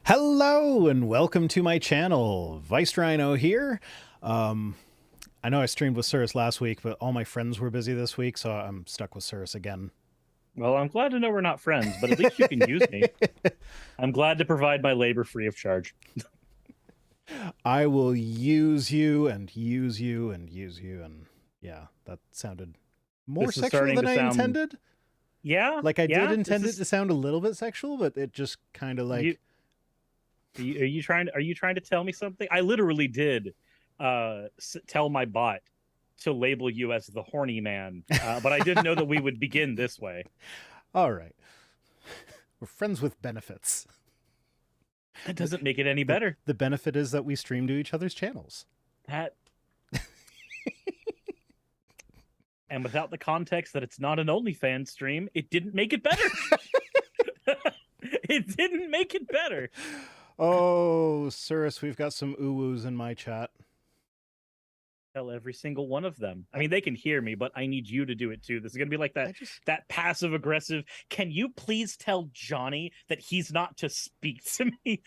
Hello and welcome to my channel. Vice Rhino here. I know I streamed with Cirrus last week, but all my friends were busy this week, so I'm stuck with Cirrus again. Well, I'm glad to know we're not friends, but at least you can use me. I'm glad to provide my labor free of charge. I will use you and use you and use you, and yeah, that sounded more This is sexual starting than to I sound. intended. Yeah, Like I yeah. did intend it to sound a little bit sexual, but it just kind of like. Are you trying? Are you trying to tell me something? I literally did tell my bot to label you as the horny man, but I didn't know that we would begin this way. All right, we're friends with benefits. That doesn't make it any better. The benefit is that we stream to each other's channels. That. And without the context that it's not an OnlyFans stream, it didn't make it better. It didn't make it better. Oh, Cirrus, we've got some ooh-woos in my chat. Tell every single one of them. I mean, they can hear me, but I need you to do it too. This is gonna be like that passive aggressive. Can you please tell Johnny that he's not to speak to me?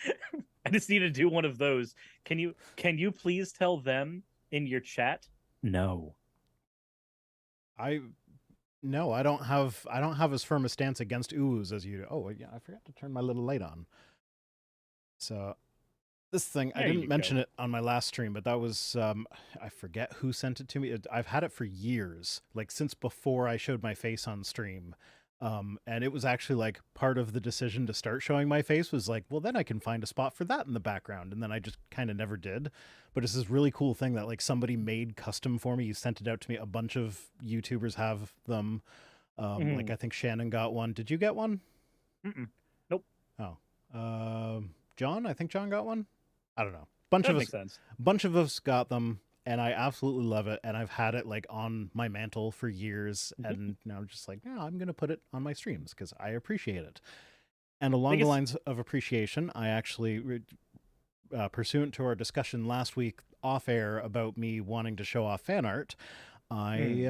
I just need to do one of those. Can you please tell them in your chat? No. No, I don't have as firm a stance against oohs as you do. Oh yeah, I forgot to turn my little light on. So this thing, I didn't mention it on my last stream, but that was I forget who sent it to me. I've had it for years, like since before I showed my face on stream. And it was actually like part of the decision to start showing my face was like, well, then I can find a spot for that in the background. And then I just kind of never did. But it's this really cool thing that like somebody made custom for me. You sent it out to me. A bunch of YouTubers have them. Like I think Shannon got one. Did you get one? Nope. Oh. John? I think John got one. I don't know. Bunch of us got them. And I absolutely love it. And I've had it like on my mantle for years. And now I'm just like, no, I'm going to put it on my streams because I appreciate it. And along the lines of appreciation, I actually, pursuant to our discussion last week off air about me wanting to show off fan art, I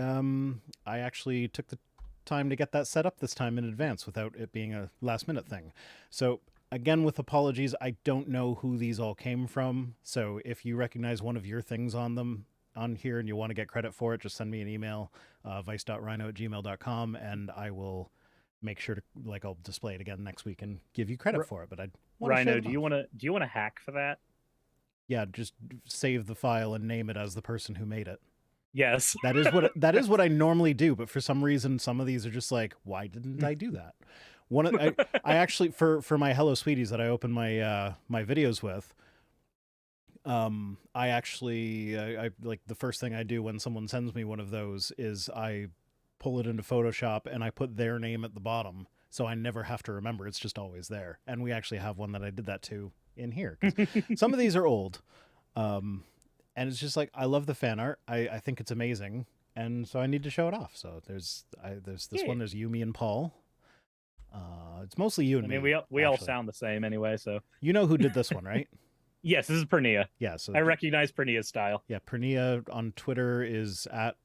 actually took the time to get that set up this time in advance without it being a last minute thing. So again, with apologies, I don't know who these all came from. So if you recognize one of your things on them on here and you want to get credit for it, just send me an email, vice.rhino@gmail.com, and I will make sure to, like, I'll display it again next week and give you credit for it. But I'd Rhino, do you want to hack for that? Yeah, just save the file and name it as the person who made it. Yes. That is what I normally do, but for some reason some of these are just like, why didn't I do that? I actually for my Hello Sweeties that I open my my videos with, I actually I like the first thing I do when someone sends me one of those is I pull it into Photoshop and I put their name at the bottom, so I never have to remember. It's just always there. And we actually have one that I did that to in here. Some of these are old, and it's just like I love the fan art. I think it's amazing, and so I need to show it off. So there's this one. There's Yumi and Paul. It's mostly you and me. I mean, we all sound the same anyway, so. You know who did this one, right? Yes, this is Pernia. Yeah, so I recognize Pernia's style. Yeah, Pernia on Twitter is at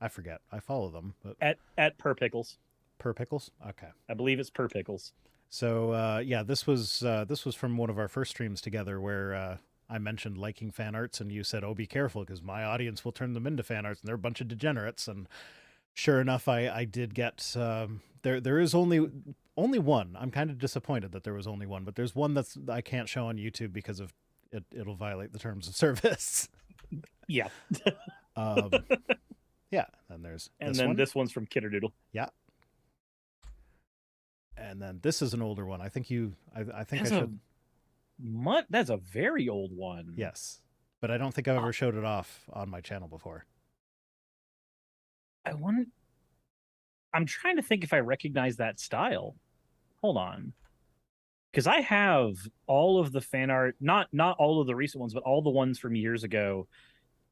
I forget. I follow them, but at Per Pickles. Per Pickles? Okay. I believe it's Per Pickles. So yeah, this was from one of our first streams together where I mentioned liking fan arts and you said, "Oh, be careful because my audience will turn them into fan arts and they're a bunch of degenerates." And sure enough, I did get there is only one. I'm kind of disappointed that there was only one, but there's one that's I can't show on YouTube because of it'll violate the terms of service. Yeah. Yeah, and there's this one's from Kitterdoodle. Yeah. And then this is an older one. I think that's a very old one. Yes. But I don't think I've ever showed it off on my channel before. I'm trying to think if I recognize that style. Hold on. Because I have all of the fan art, not all of the recent ones, but all the ones from years ago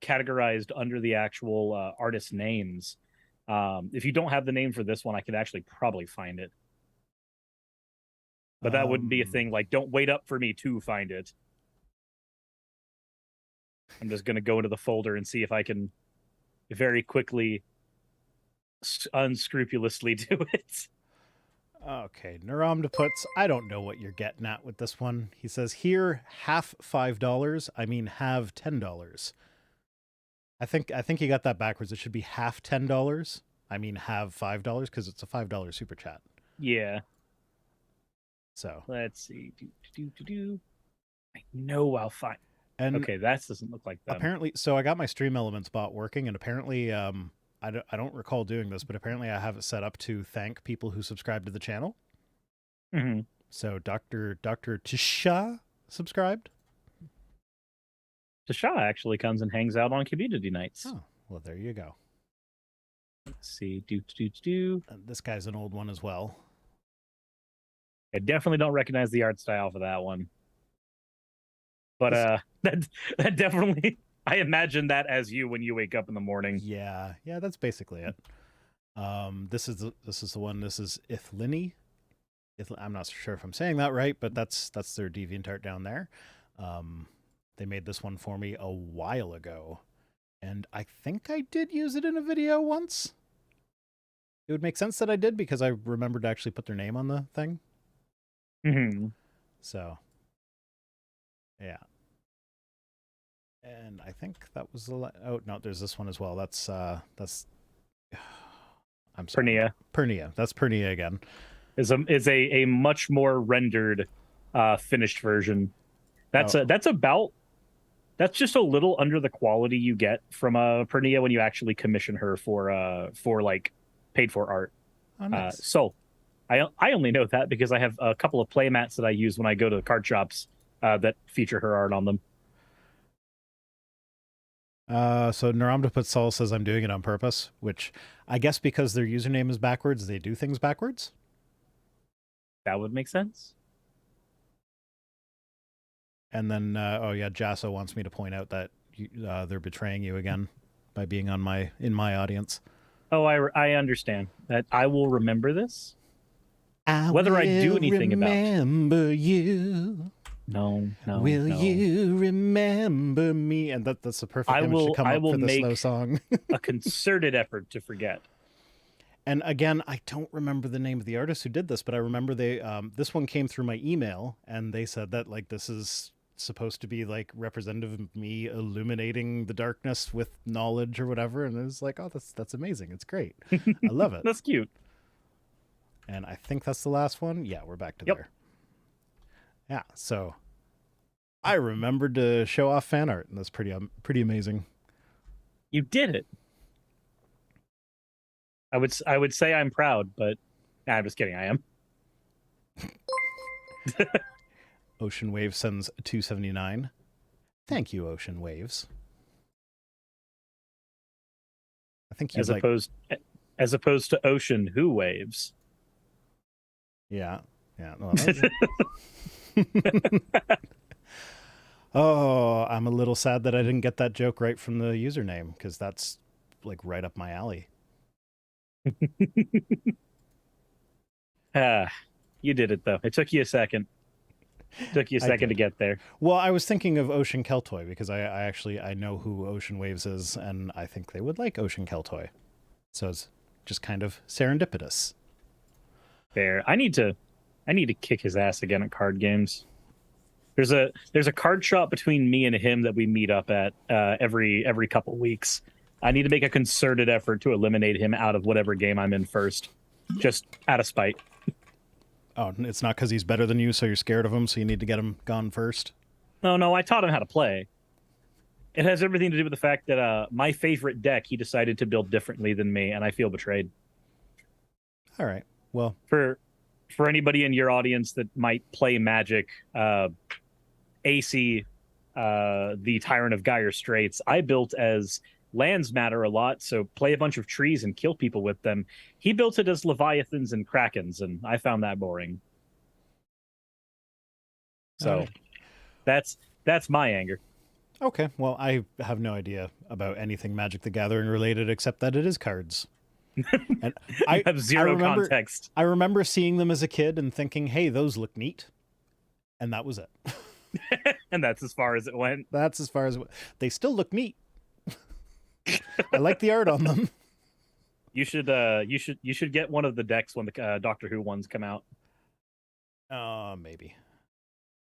categorized under the actual artist names. If you don't have the name for this one, I could actually probably find it. But that wouldn't be a thing like, don't wait up for me to find it. I'm just going to go into the folder and see if I can very quickly unscrupulously do it. Okay, Naramda puts, I don't know what you're getting at with this one. He says, here, half $5. I mean, have $10. I think you got that backwards. It should be half $10. I mean, have $5 because it's a $5 super chat. Yeah. So let's see. I know I'll find. And okay, that doesn't look like them. Apparently, so I got my Stream Elements bot working, and apparently, I don't recall doing this, but apparently I have it set up to thank people who subscribe to the channel. Mm-hmm. So Dr. Tisha subscribed. Tisha actually comes and hangs out on community nights. Oh, well, there you go. Let's see. This guy's an old one as well. I definitely don't recognize the art style for that one. But that definitely, I imagine that as you when you wake up in the morning. Yeah, that's basically it. This is the one. This is Ithlini. I'm not sure if I'm saying that right, but that's their DeviantArt down there. They made this one for me a while ago, and I think I did use it in a video once. It would make sense that I did because I remembered to actually put their name on the thing. Mm-hmm. So, yeah. And I think that was the oh no, there's this one as well. That's I'm sorry. Pernia. That's Pernia again. Is a much more rendered finished version. That's just a little under the quality you get from Pernia when you actually commission her for like paid for art. Oh, nice. So I only know that because I have a couple of playmats that I use when I go to the card shops that feature her art on them. So Naramda Sol says I'm doing it on purpose, which I guess because their username is backwards, they do things backwards. That would make sense. And then, oh yeah, Jasso wants me to point out that they're betraying you again by being in my audience. Oh, I understand that. I will remember this. Whether I do anything about it. Remember you. No. Will you remember me? And that's the perfect image to come up for this slow song. A concerted effort to forget. And again, I don't remember the name of the artist who did this, but I remember they this one came through my email, and they said that like this is supposed to be like representative of me illuminating the darkness with knowledge or whatever, and it was like, oh, that's amazing. It's great. I love it. That's cute. And I think that's the last one. Yeah, we're back to there. Yeah, so I remembered to show off fan art, and that's pretty amazing. You did it. I would say I'm proud, but I'm just kidding. I am. Ocean Wave sends 279. Thank you, Ocean Waves. I think you as opposed to Ocean Who Waves. Yeah. Well, oh, I'm a little sad that I didn't get that joke right from the username, because that's like right up my alley. You did it though. It took you a second. To get there. Well, I was thinking of Ocean Keltoy because I know who Ocean Waves is, and I think they would like Ocean Keltoy. So it's just kind of serendipitous. Fair. I need to kick his ass again at card games. There's a card shop between me and him that we meet up at every couple weeks. I need to make a concerted effort to eliminate him out of whatever game I'm in first, just out of spite. Oh, it's not because he's better than you, so you're scared of him, so you need to get him gone first? No, I taught him how to play. It has everything to do with the fact that my favorite deck he decided to build differently than me, and I feel betrayed. All right. Well, for anybody in your audience that might play Magic, AC, the Tyrant of Gyre Straits, I built as lands matter a lot, so play a bunch of trees and kill people with them. He built it as Leviathans and Krakens, and I found that boring. So that's my anger. Okay, well, I have no idea about anything Magic the Gathering related except that it is cards. And I have zero context. I remember seeing them as a kid and thinking, hey, those look neat. And that was it. And that's as far as it went. That's as far as it went. They still look neat. I like the art on them. You should get one of the decks when the Doctor Who ones come out.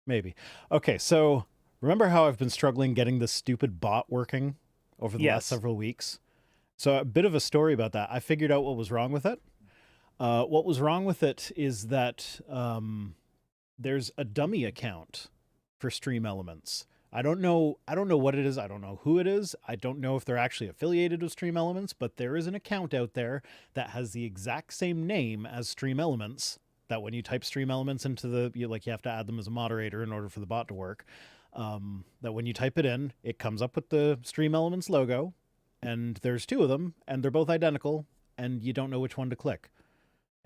Maybe. Okay, so remember how I've been struggling getting this stupid bot working over the last several weeks? So a bit of a story about that. I figured out what was wrong with it. What was wrong with it is that there's a dummy account for Stream Elements. I don't know what it is. I don't know who it is. I don't know if they're actually affiliated with Stream Elements, but there is an account out there that has the exact same name as Stream Elements, that when you type Stream Elements into you have to add them as a moderator in order for the bot to work. That when you type it in, it comes up with the Stream Elements logo, and there's two of them, and they're both identical, and you don't know which one to click.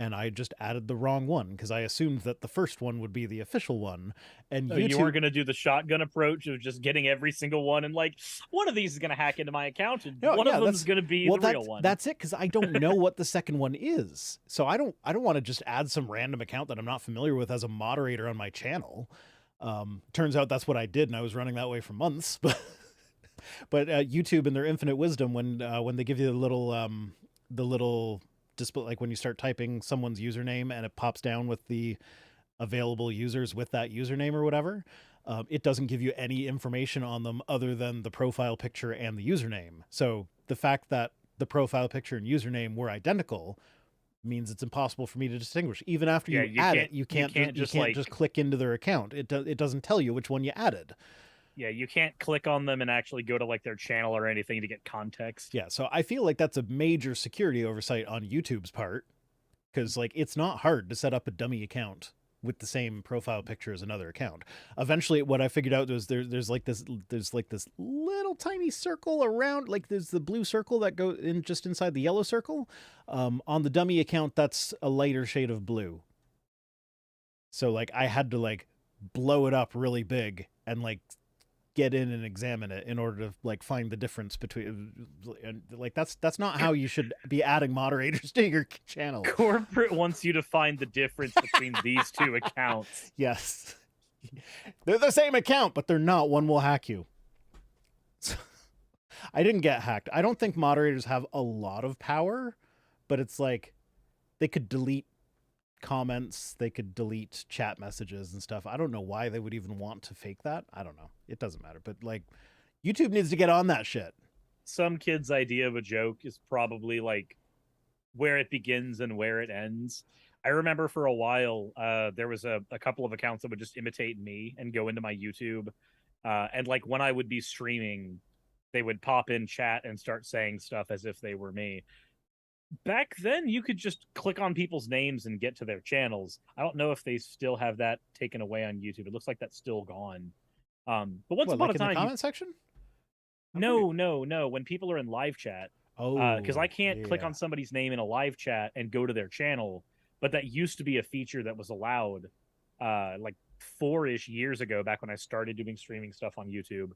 And I just added the wrong one because I assumed that the first one would be the official one. And you weren't going to do the shotgun approach of just getting every single one and like, one of these is going to hack into my account and one of them is going to be the real one. That's it, because I don't know what the second one is. So I don't want to just add some random account that I'm not familiar with as a moderator on my channel. Turns out that's what I did, and I was running that way for months. But YouTube, in their infinite wisdom, when they give you the little display, like when you start typing someone's username and it pops down with the available users with that username or whatever, it doesn't give you any information on them other than the profile picture and the username. So the fact that the profile picture and username were identical means it's impossible for me to distinguish. Even after you add it, you can't just click into their account. It doesn't tell you which one you added. Yeah, you can't click on them and actually go to like their channel or anything to get context. Yeah, so I feel like that's a major security oversight on YouTube's part, because like it's not hard to set up a dummy account with the same profile picture as another account. Eventually, what I figured out was there's like this little tiny circle around, like there's the blue circle that goes in just inside the yellow circle. On the dummy account, that's a lighter shade of blue. So like I had to like blow it up really big and like get in and examine it in order to like find the difference between, and like that's not how you should be adding moderators to your channel. Corporate wants you to find the difference between these two accounts. Yes, they're the same account, but they're not. One will hack you. I didn't get hacked. I don't think moderators have a lot of power, but it's like they could delete comments, they could delete chat messages and stuff. I don't know why they would even want to fake that. I don't know. It doesn't matter. But like, YouTube needs to get on that shit. Some kid's idea of a joke is probably like where it begins and where it ends. I remember for a while, there was a couple of accounts that would just imitate me and go into my YouTube. And like when I would be streaming, they would pop in chat and start saying stuff as if they were me. Back then, you could just click on people's names and get to their channels. I don't know if they still have that taken away on YouTube. It looks like that's still gone. But once upon a time, in the comment section? No. When people are in live chat, because I can't click on somebody's name in a live chat and go to their channel. But that used to be a feature that was allowed, like 4-ish years ago, back when I started doing streaming stuff on YouTube.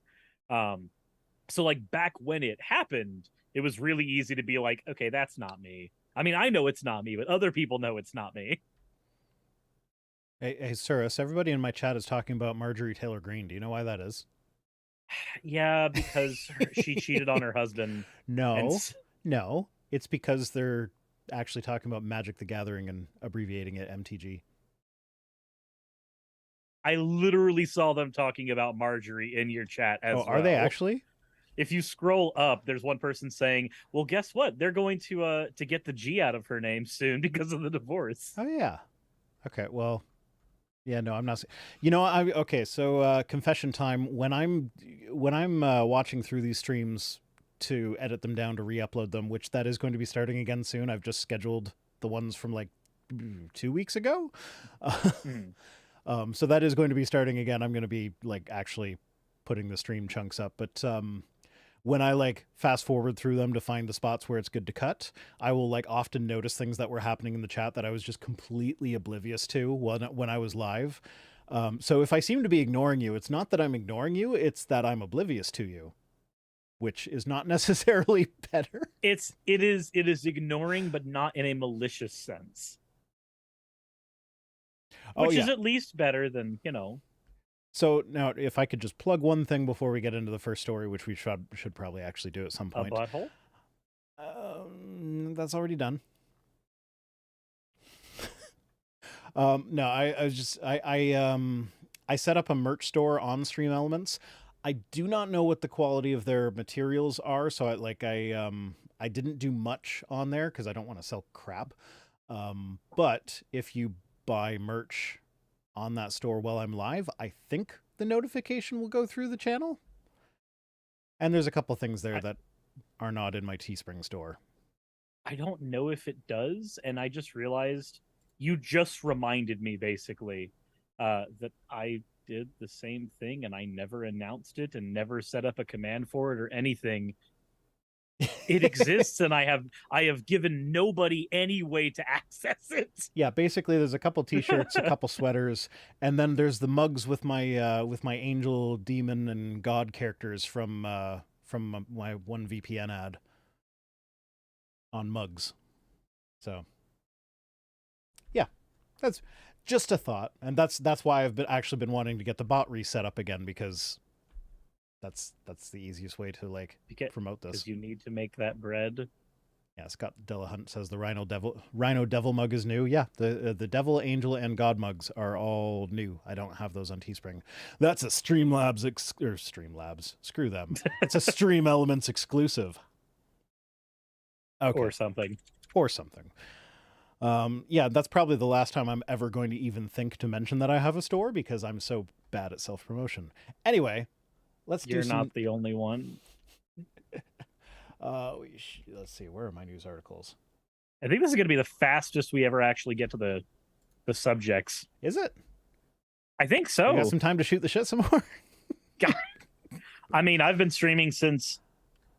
So like back when it happened, it was really easy to be like, okay, that's not me. I mean, I know it's not me, but other people know it's not me. Hey, Surus, everybody in my chat is talking about Marjorie Taylor Greene. Do you know why that is? Yeah, because she cheated on her husband. No, it's because they're actually talking about Magic the Gathering and abbreviating it MTG. I literally saw them talking about Marjorie in your chat as well. Are they actually? If you scroll up, there's one person saying, well, guess what? They're going to get the G out of her name soon because of the divorce. Oh, yeah. Okay, well, yeah, no, I'm not. You know, okay, so confession time. When I'm watching through these streams to edit them down to re-upload them, which that is going to be starting again soon. I've just scheduled the ones from like 2 weeks ago. So that is going to be starting again. I'm going to be like actually putting the stream chunks up, but when I like fast forward through them to find the spots where it's good to cut, I will like often notice things that were happening in the chat that I was just completely oblivious to when I was live. So if I seem to be ignoring you, it's not that I'm ignoring you, it's that I'm oblivious to you, which is not necessarily better. It is ignoring, but not in a malicious sense. Which is at least better than, you know. So now, if I could just plug one thing before we get into the first story, which we should probably actually do at some point. A butthole? That's already done. No, I set up a merch store on Stream Elements. I do not know what the quality of their materials are, so I didn't do much on there because I don't want to sell crap. But if you buy merch on that store while I'm live, I think the notification will go through the channel. And there's a couple things there that are not in my Teespring store. I don't know if it does, and I just realized you just reminded me basically that I did the same thing and I never announced it and never set up a command for it or anything. It exists and I have given nobody any way to access it. Yeah, basically there's a couple t-shirts, a couple sweaters, and then there's the mugs with my angel, demon, and god characters from my one VPN ad on mugs. So yeah, that's just a thought, and that's why I've actually been wanting to get the bot reset up again, because that's the easiest way to promote this. Because you need to make that bread. Yeah, Scott Delahunt says the Rhino Devil mug is new. Yeah, the Devil, Angel, and God mugs are all new. I don't have those on Teespring. That's a Streamlabs Streamlabs. Screw them. It's a Stream Elements exclusive. Okay. Or something. Yeah, that's probably the last time I'm ever going to even think to mention that I have a store, because I'm so bad at self-promotion. Anyway, You're not the only one. Let's see, where are my news articles? I think this is going to be the fastest we ever actually get to the subjects. Is it? I think so. You got some time to shoot the shit some more? God. I mean, I've been streaming since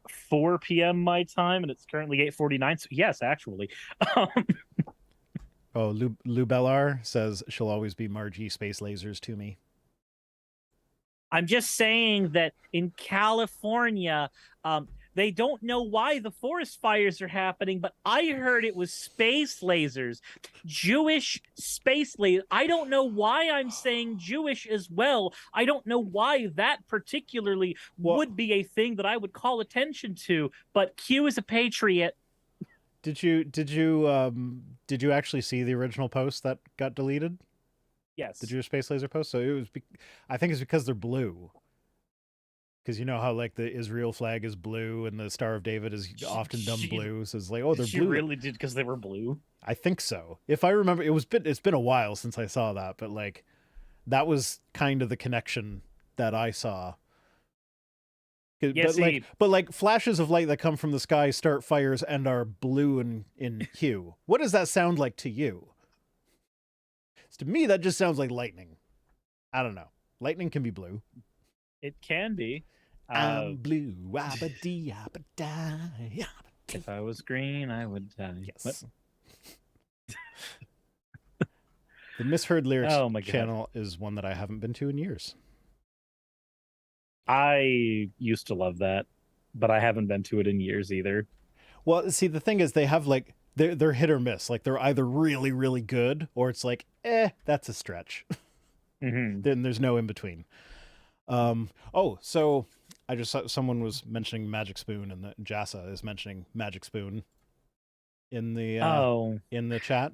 4 p.m. my time, and it's currently 8:49. So yes, actually. Oh, Lou Bellar says she'll always be Margie Space Lasers to me. I'm just saying that in California, they don't know why the forest fires are happening, but I heard it was space lasers, Jewish space lasers. I don't know why I'm saying Jewish as well. I don't know why that particularly would be a thing that I would call attention to, but Q is a patriot. Did you actually see the original post that got deleted? Yes. The Jewish space laser post. So it was, I think it's because they're blue. Because you know how the Israel flag is blue and the Star of David is often done blue. So it's they're blue. She really did, because they were blue. I think so. If I remember, it's been a while since I saw that, but that was kind of the connection that I saw. Yeah, but flashes of light that come from the sky start fires and are blue in hue. What does that sound like to you? To me, that just sounds like lightning. I don't know. Lightning can be blue. It can be. I'm blue. If I was green, I would die. Yes. The Misheard Lyrics channel is one that I haven't been to in years. I used to love that, but I haven't been to it in years either. Well, see, the thing is, they have they're hit or miss. They're either really, really good, or it's that's a stretch. Mm-hmm. Then there's no in between. So I just saw someone was mentioning Magic Spoon, and the Jassa is mentioning Magic Spoon in the chat.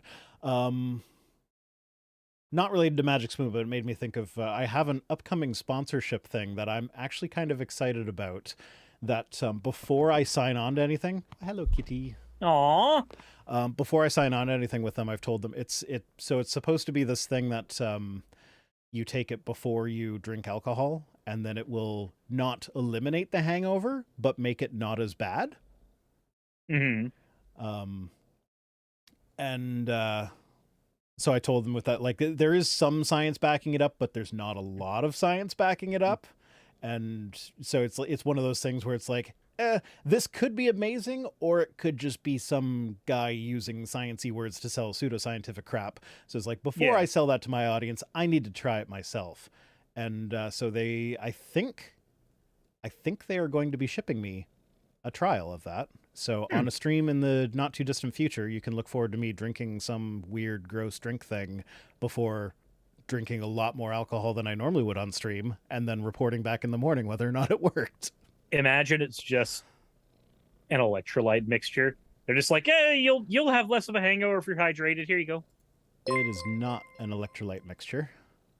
Not related to Magic Spoon, but it made me think of I have an upcoming sponsorship thing that I'm actually kind of excited about. That before I sign on to anything, hello kitty. Aww. Before I sign on to anything with them, I've told them it's supposed to be this thing that you take it before you drink alcohol, and then it will not eliminate the hangover, but make it not as bad. Mm-hmm. So I told them with that, there is some science backing it up, but there's not a lot of science backing it up. And so it's one of those things where it's this could be amazing, or it could just be some guy using sciencey words to sell pseudoscientific crap. So it's before I sell that to my audience, I need to try it myself. And so I think they are going to be shipping me a trial of that. So on a stream in the not too distant future, you can look forward to me drinking some weird, gross drink thing before drinking a lot more alcohol than I normally would on stream, and then reporting back in the morning whether or not it worked. Imagine it's just an electrolyte mixture, They're just like, hey, you'll have less of a hangover if you're hydrated. Here you go. It is not an electrolyte mixture,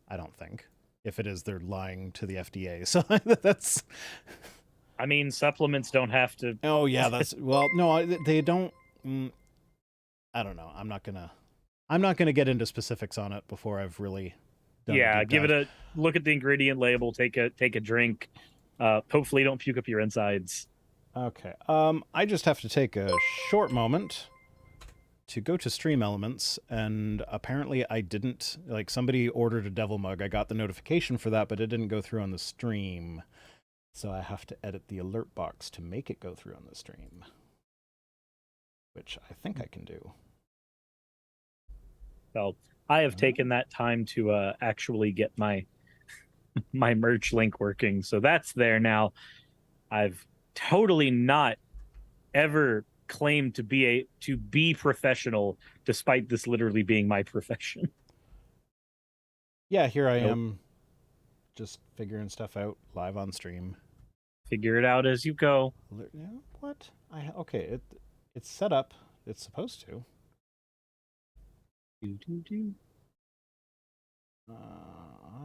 I don't think. If it is, they're lying to the FDA. So that's. I mean, supplements don't have to. Oh yeah, that's well. No, they don't. I don't know. I'm not gonna get into specifics on it before I've really. Yeah, give it a look at the ingredient label. Take a drink. Hopefully, don't puke up your insides. Okay. I just have to take a short moment to go to Stream Elements, and apparently I didn't, like, somebody ordered a devil mug. I got the notification for that, but it didn't go through on the stream. So I have to edit the alert box to make it go through on the stream, which I think I can do. So I have taken that time to actually get my my merch link working. So that's there now. I've totally not ever claimed to be professional, despite this literally being my profession. Yeah, here I am, just figuring stuff out live on stream. Figure it out as you go. What? Okay, it's set up. It's supposed to.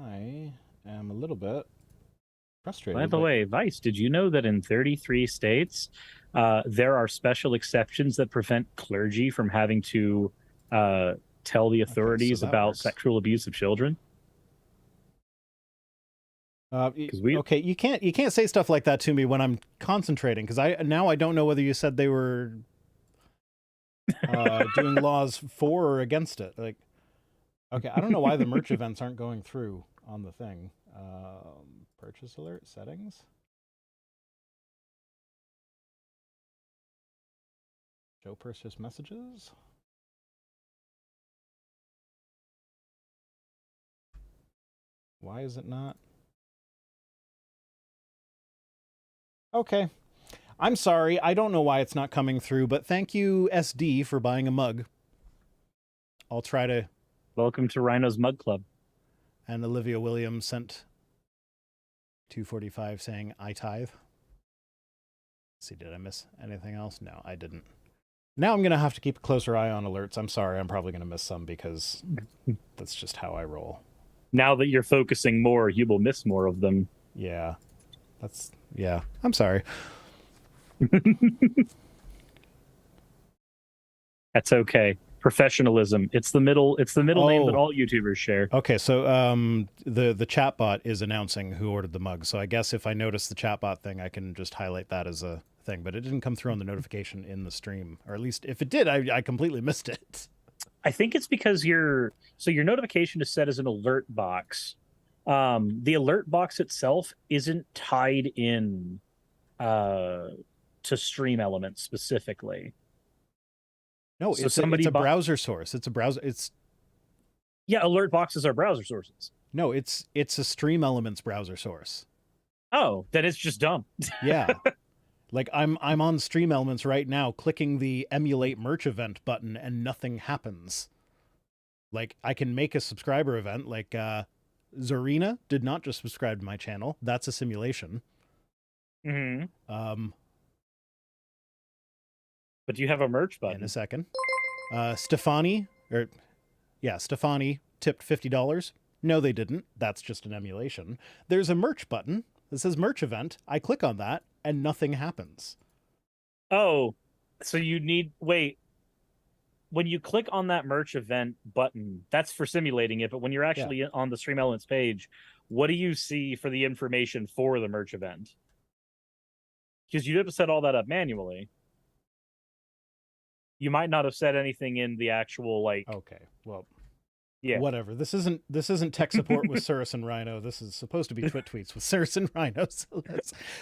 I am a little bit frustrated. By the way, Vice, did you know that in 33 states, there are special exceptions that prevent clergy from having to tell the authorities about sexual abuse of children? Okay, you can't say stuff like that to me when I'm concentrating, because I don't know whether you said they were doing laws for or against it. Like, okay, I don't know why the merch events aren't going through on the thing. Purchase alert settings. Show purchase messages. Why is it not? Okay. I'm sorry. I don't know why it's not coming through, but thank you, SD, for buying a mug. I'll try to... Welcome to Rhino's Mug Club. And Olivia Williams sent 245 saying, I tithe. Let's see, did I miss anything else? No, I didn't. Now I'm going to have to keep a closer eye on alerts. I'm sorry. I'm probably going to miss some because that's just how I roll. Now that you're focusing more, you will miss more of them. Yeah. Yeah. I'm sorry. That's okay. Professionalism. It's the middle name that all YouTubers share. Okay, so the chatbot is announcing who ordered the mug. So I guess if I notice the chatbot thing, I can just highlight that as a thing. But it didn't come through on the notification in the stream, or at least if it did, I completely missed it. I think it's because your notification is set as an alert box. The alert box itself isn't tied in to Stream Elements specifically. No, so it's a browser source. It's a browser. Yeah, alert boxes are browser sources. No, it's a Stream Elements browser source. Oh, then it's just dumb. Yeah. Like I'm on Stream Elements right now, clicking the emulate merch event button, and nothing happens. Like, I can make a subscriber event, like Zorina did not just subscribe to my channel. That's a simulation. Mm-hmm. But do you have a merch button? In a second. Stefani tipped $50. No, they didn't. That's just an emulation. There's a merch button that says merch event. I click on that and nothing happens. Oh, so you need, wait, when you click on that merch event button, that's for simulating it. But when you're actually on the Stream Elements page, what do you see for the information for the merch event? Because you have to set all that up manually. You might not have said anything in the actual, like... Okay, well, yeah, whatever. This isn't tech support with Cirrus and Rhino. This is supposed to be Twit tweets with Cirrus and Rhino. So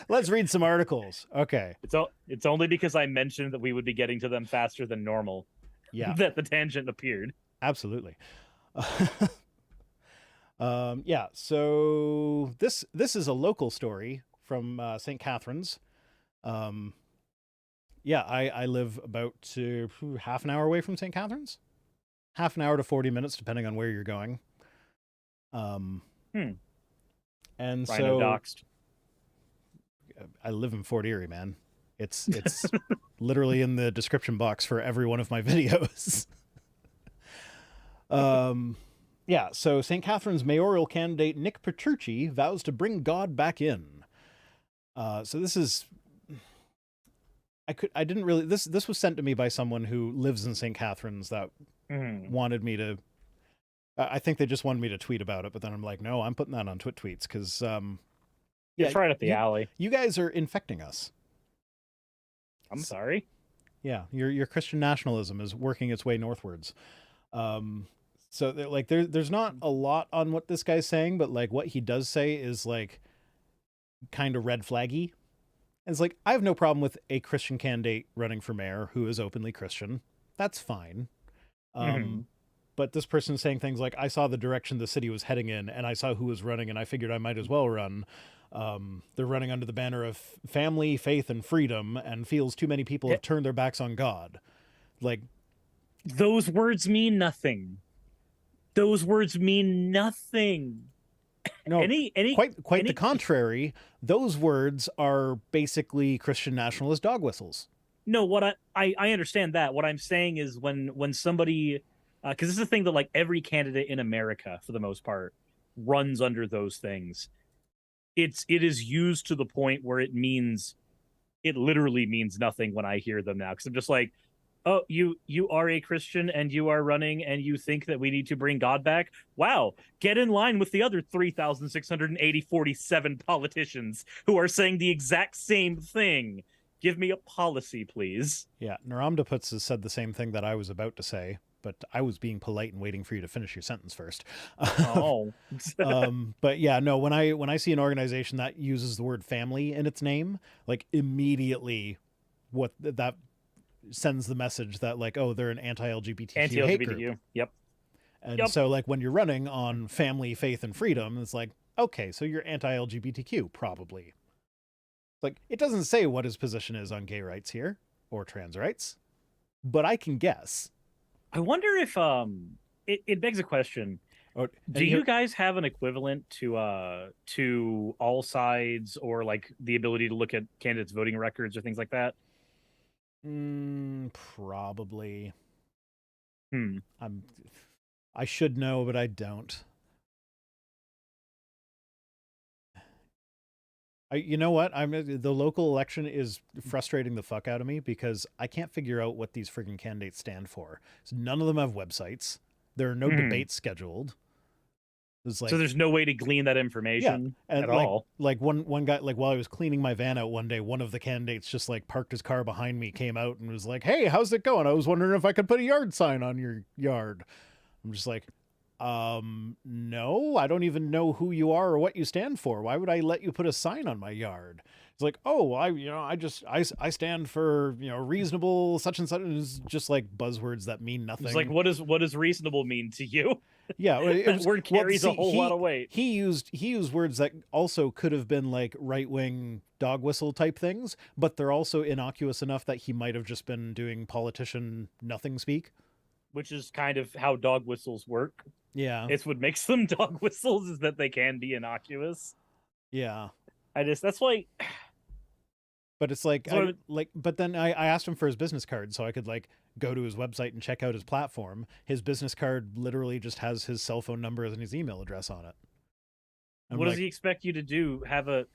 let's read some articles. Okay. It's only because I mentioned that we would be getting to them faster than normal. Yeah. That the tangent appeared. Absolutely. Yeah. So this is a local story from St. Catharines. Yeah, I live about half an hour away from St. Catharines. Half an hour to 40 minutes, depending on where you're going. And Rhino so doxed. I live in Fort Erie, man. It's literally in the description box for every one of my videos. Yeah, so St. Catherine's mayoral candidate Nick Petrucci vows to bring God back in. So this is... I didn't really... This was sent to me by someone who lives in St. Catherine's that wanted me to... I think they just wanted me to tweet about it, but then I'm like, no, I'm putting that on Twit tweets, because... it's right up the alley. You guys are infecting us. I'm sorry. Yeah, your Christian nationalism is working its way northwards. So like there's not a lot on what this guy's saying, but like what he does say is like kind of red flaggy. And it's like, I have no problem with a Christian candidate running for mayor who is openly Christian. That's fine. But this person saying things like, I saw the direction the city was heading in and I saw who was running and I figured I might as well run. They're running under the banner of family, faith, and freedom, and feels too many people have turned their backs on God. Like, those words mean nothing. Those words mean nothing. No, quite the contrary. Those words are basically Christian nationalist dog whistles. No, what I understand that. What I'm saying is when somebody, because this is the thing that like every candidate in America, for the most part, runs under those things. It is used to the point where it literally means nothing when I hear them now, because I'm just like, oh, you are a Christian and you are running and you think that we need to bring God back? Wow, get in line with the other 3,647 politicians who are saying the exact same thing. Give me a policy, please. Yeah, Naramdaputs has said the same thing that I was about to say, but I was being polite and waiting for you to finish your sentence first. Oh. But yeah, no, when I see an organization that uses the word family in its name, like immediately what that sends the message that like, oh, they're an anti-LGBTQ hate group. Yep. And so like when you're running on family, faith, and freedom, it's like, okay, so you're anti-LGBTQ probably. Like, it doesn't say what his position is on gay rights here or trans rights, but I can guess. I wonder if it begs a question. Do you guys have an equivalent to all sides or like the ability to look at candidates' voting records or things like that? Probably. I should know, but I don't. You know what? The local election is frustrating the fuck out of me because I can't figure out what these friggin' candidates stand for. So none of them have websites. There are no debates scheduled. So there's no way to glean that information at all. Like one guy, like while I was cleaning my van out one day, one of the candidates just like parked his car behind me, came out and was like, "Hey, how's it going? I was wondering if I could put a yard sign on your yard." I'm just like, no, I don't even know who you are or what you stand for. Why would I let you put a sign on my yard? It's like, oh, I stand for, reasonable such and such. And it's just like buzzwords that mean nothing. It's like, what does reasonable mean to you? Yeah, that word carries a whole lot of weight. He used words that also could have been like right-wing dog whistle type things, but they're also innocuous enough that he might have just been doing politician nothing speak. Which is kind of how dog whistles work. Yeah. It's what makes them dog whistles is that they can be innocuous. Yeah. That's why. But it's like, but then I asked him for his business card so I could like go to his website and check out his platform. His business card literally just has his cell phone number and his email address on it. What does he expect you to do? Have a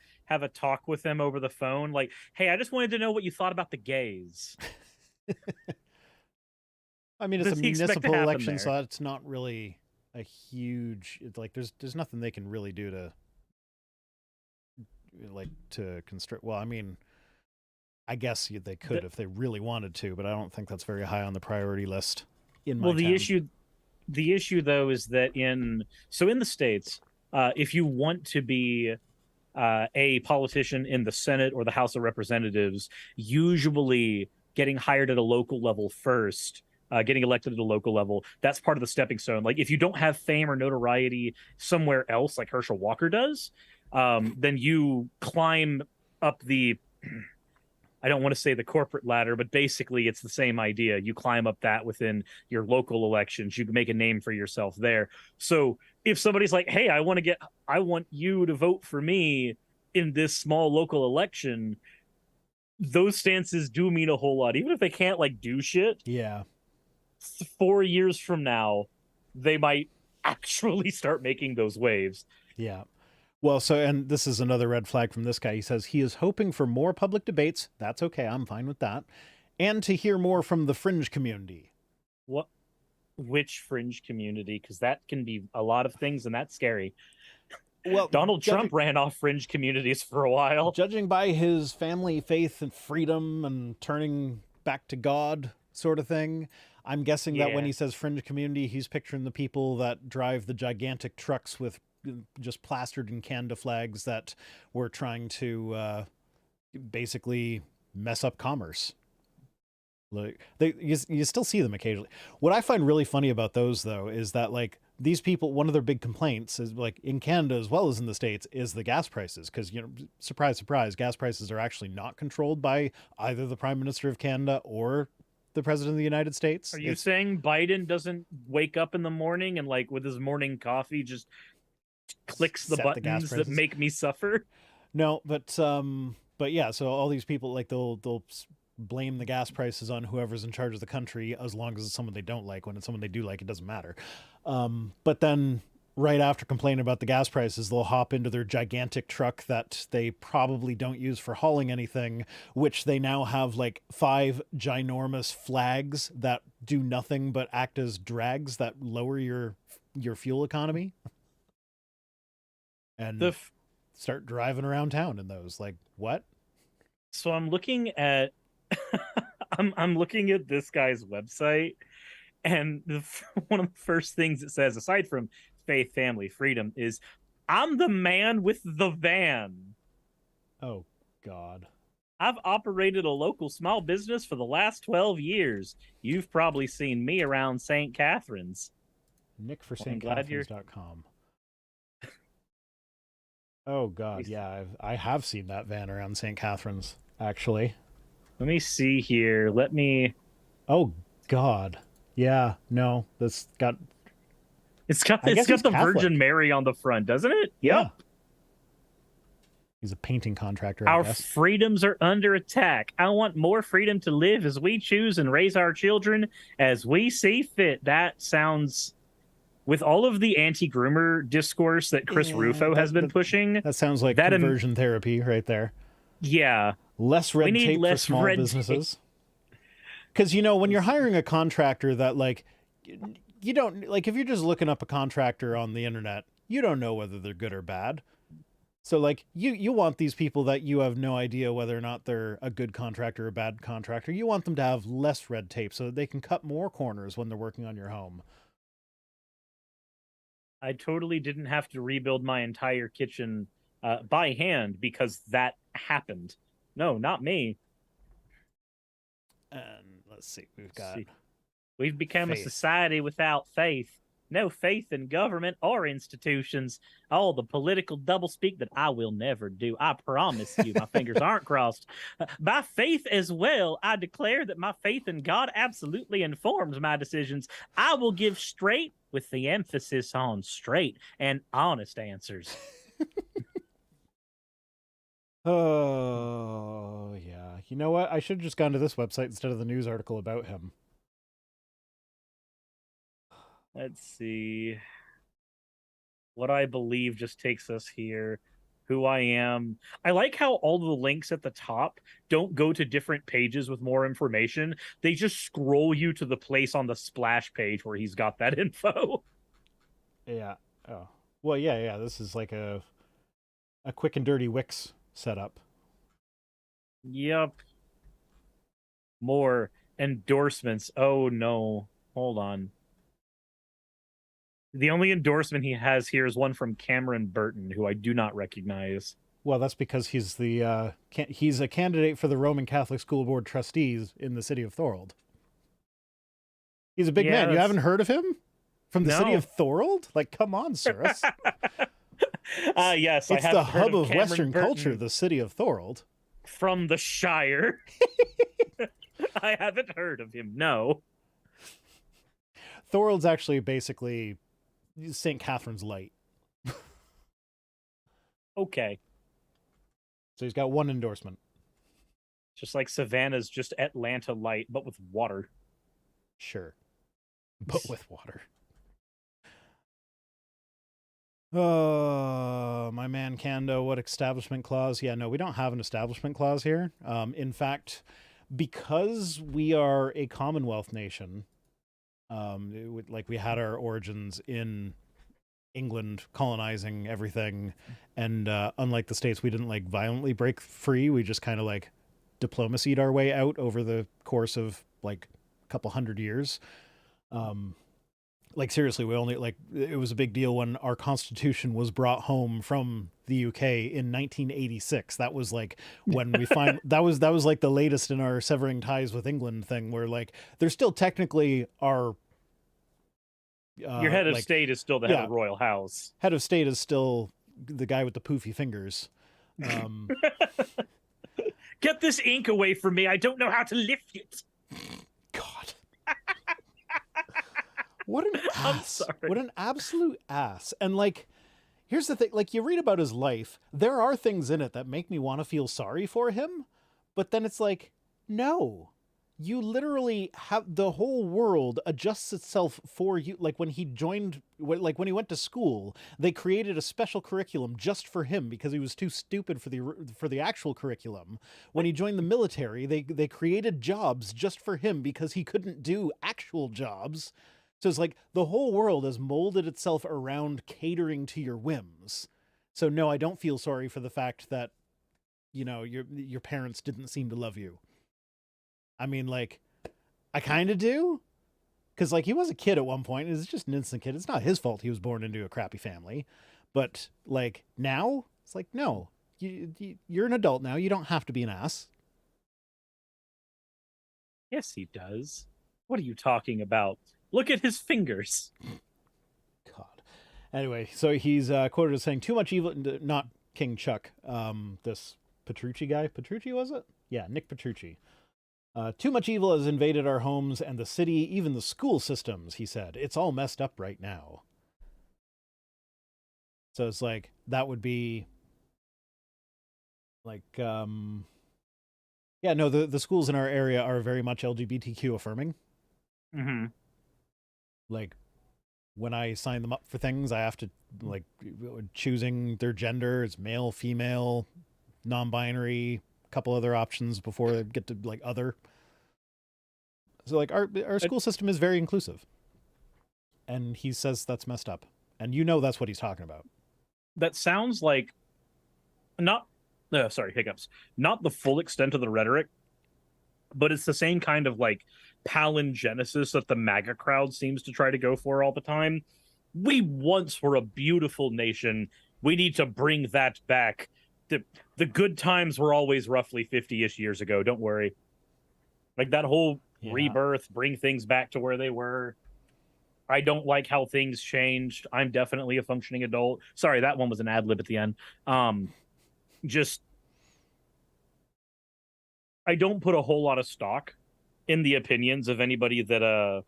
talk with him over the phone? Like, hey, I just wanted to know what you thought about the gays. I mean, it's a municipal election, so it's not really a huge. It's like there's nothing they can really do to constrict. Well, I mean, I guess they could if they really wanted to, but I don't think that's very high on the priority list. The issue though is that in the States, if you want to be a politician in the Senate or the House of Representatives, usually getting hired at a local level first. Getting elected at a local level, that's part of the stepping stone. Like if you don't have fame or notoriety somewhere else, like Herschel Walker does, then you climb up the, I don't want to say the corporate ladder, but basically it's the same idea. You climb up that within your local elections. You can make a name for yourself there. So if somebody's like, hey, I want you to vote for me in this small local election, those stances do mean a whole lot, even if they can't like do shit. Yeah. 4 years from now, they might actually start making those waves. Yeah. Well, so, and this is another red flag from this guy. He says he is hoping for more public debates. That's okay. I'm fine with that. And to hear more from the fringe community. What? Which fringe community? Because that can be a lot of things, and that's scary. Well, Donald Trump ran off fringe communities for a while. Judging by his family, faith, and freedom and turning back to God sort of thing, I'm guessing that when he says fringe community, he's picturing the people that drive the gigantic trucks with just plastered in Canada flags that were trying to basically mess up commerce. Like you still see them occasionally. What I find really funny about those, though, is that like these people, one of their big complaints is like in Canada as well as in the States is the gas prices, because, you know, surprise, surprise, gas prices are actually not controlled by either the Prime Minister of Canada or the President of the United States. Are you saying Biden doesn't wake up in the morning and like with his morning coffee just clicks the buttons that make me suffer? No, but yeah, so all these people, like, they'll blame the gas prices on whoever's in charge of the country, as long as it's someone they don't like. When it's someone they do like, it doesn't matter. But then right after complaining about the gas prices, they'll hop into their gigantic truck that they probably don't use for hauling anything, which they now have like 5 ginormous flags that do nothing but act as drags that lower your fuel economy. And start driving around town in those. Like, what? So I'm looking at I'm looking at this guy's website, and one of the first things it says, aside from faith, family, freedom, is I'm the man with the van. Oh, God. I've operated a local small business for the last 12 years. You've probably seen me around St. Catharines. Nick for stcatharines.com. Oh, God, yeah, I have seen that van around St. Catharines, actually. Let me see here. Oh, God. Yeah, no, It's got the Virgin Mary on the front, doesn't it? Yep. Yeah. He's a painting contractor. Our freedoms are under attack. I want more freedom to live as we choose and raise our children as we see fit. That sounds, with all of the anti-groomer discourse that Chris Rufo has been pushing, that sounds like conversion therapy right there. Yeah. Less red tape for small businesses. Because, you know, when you're hiring a contractor that, like, you don't, like, if you're just looking up a contractor on the internet, you don't know whether they're good or bad. So, like, you want these people that you have no idea whether or not they're a good contractor or a bad contractor. You want them to have less red tape so that they can cut more corners when they're working on your home. I totally didn't have to rebuild my entire kitchen by hand because that happened. No, not me. And let's see, we've become a society without faith. No faith in government or institutions. All the political doublespeak that I will never do. I promise you, my fingers aren't crossed. By faith as well, I declare that my faith in God absolutely informs my decisions. I will give straight, with the emphasis on straight, and honest answers. Oh, yeah. You know what? I should have just gone to this website instead of the news article about him. Let's see. What I believe just takes us here. Who I am. I like how all the links at the top don't go to different pages with more information. They just scroll you to the place on the splash page where he's got that info. Yeah. Oh. Well, yeah. This is like a quick and dirty Wix setup. Yep. More endorsements. Oh, no. Hold on. The only endorsement he has here is one from Cameron Burton, who I do not recognize. Well, that's because he's he's a candidate for the Roman Catholic School Board trustees in the city of Thorold. He's a big man. You haven't heard of him? From the city of Thorold? Like, come on, sir. Yes, it's the hub of Western culture, the city of Thorold. From the Shire. I haven't heard of him, no. Thorold's actually basically St. Catherine's Light. Okay. So he's got one endorsement. Just like Savannah's just Atlanta light, but with water. Sure. But with water. Oh, my man Kando, what establishment clause? Yeah, no, we don't have an establishment clause here. In fact, because we are a Commonwealth nation, like we had our origins in England colonizing everything, and unlike the States, we didn't like violently break free. We just kind of like diplomacied our way out over the course of like a couple hundred years. Like seriously, we only like it was a big deal when our constitution was brought home from the UK in 1986. That was like when we find that was like the latest in our severing ties with England thing, where like there's still technically our your head of like, state is still the head of royal house. Head of state is still the guy with the poofy fingers. Get this ink away from me. I don't know how to lift it. God. What an ass. What an absolute ass. And like, here's the thing, like you read about his life, there are things in it that make me want to feel sorry for him, but then it's like, no. You literally have the whole world adjusts itself for you. Like when he joined, like when he went to school, they created a special curriculum just for him because he was too stupid for the actual curriculum. When he joined the military, they created jobs just for him because he couldn't do actual jobs. So it's like the whole world has molded itself around catering to your whims. So no, I don't feel sorry for the fact that, you know, your parents didn't seem to love you. I mean, like, I kind of do. Because, like, he was a kid at one point. It's just an innocent kid. It's not his fault he was born into a crappy family. But, like, now, it's like, no. You're an adult now. You don't have to be an ass. Yes, he does. What are you talking about? Look at his fingers. God. Anyway, so he's quoted as saying, too much evil, not King Chuck, this Petrucci guy. Petrucci, was it? Yeah, Nick Petrucci. Too much evil has invaded our homes and the city, even the school systems, he said. It's all messed up right now. So it's like, that would be like, yeah, no, the schools in our area are very much LGBTQ affirming. Mm-hmm. Like, when I sign them up for things, I have to, like, choosing their gender, it's male, female, non-binary, couple other options before they get to like other. So like our school system is very inclusive, and he says that's messed up, and you know that's what he's talking about. That sounds like not hiccups, not the full extent of the rhetoric, but it's the same kind of like palingenesis that the MAGA crowd seems to try to go for all the time. We once were a beautiful nation. We need to bring that back. The good times were always roughly 50-ish years ago. Don't worry. Like that whole rebirth, bring things back to where they were. I don't like how things changed. I'm definitely a functioning adult. Sorry, that one was an ad lib at the end. Just, I don't put a whole lot of stock in the opinions of anybody that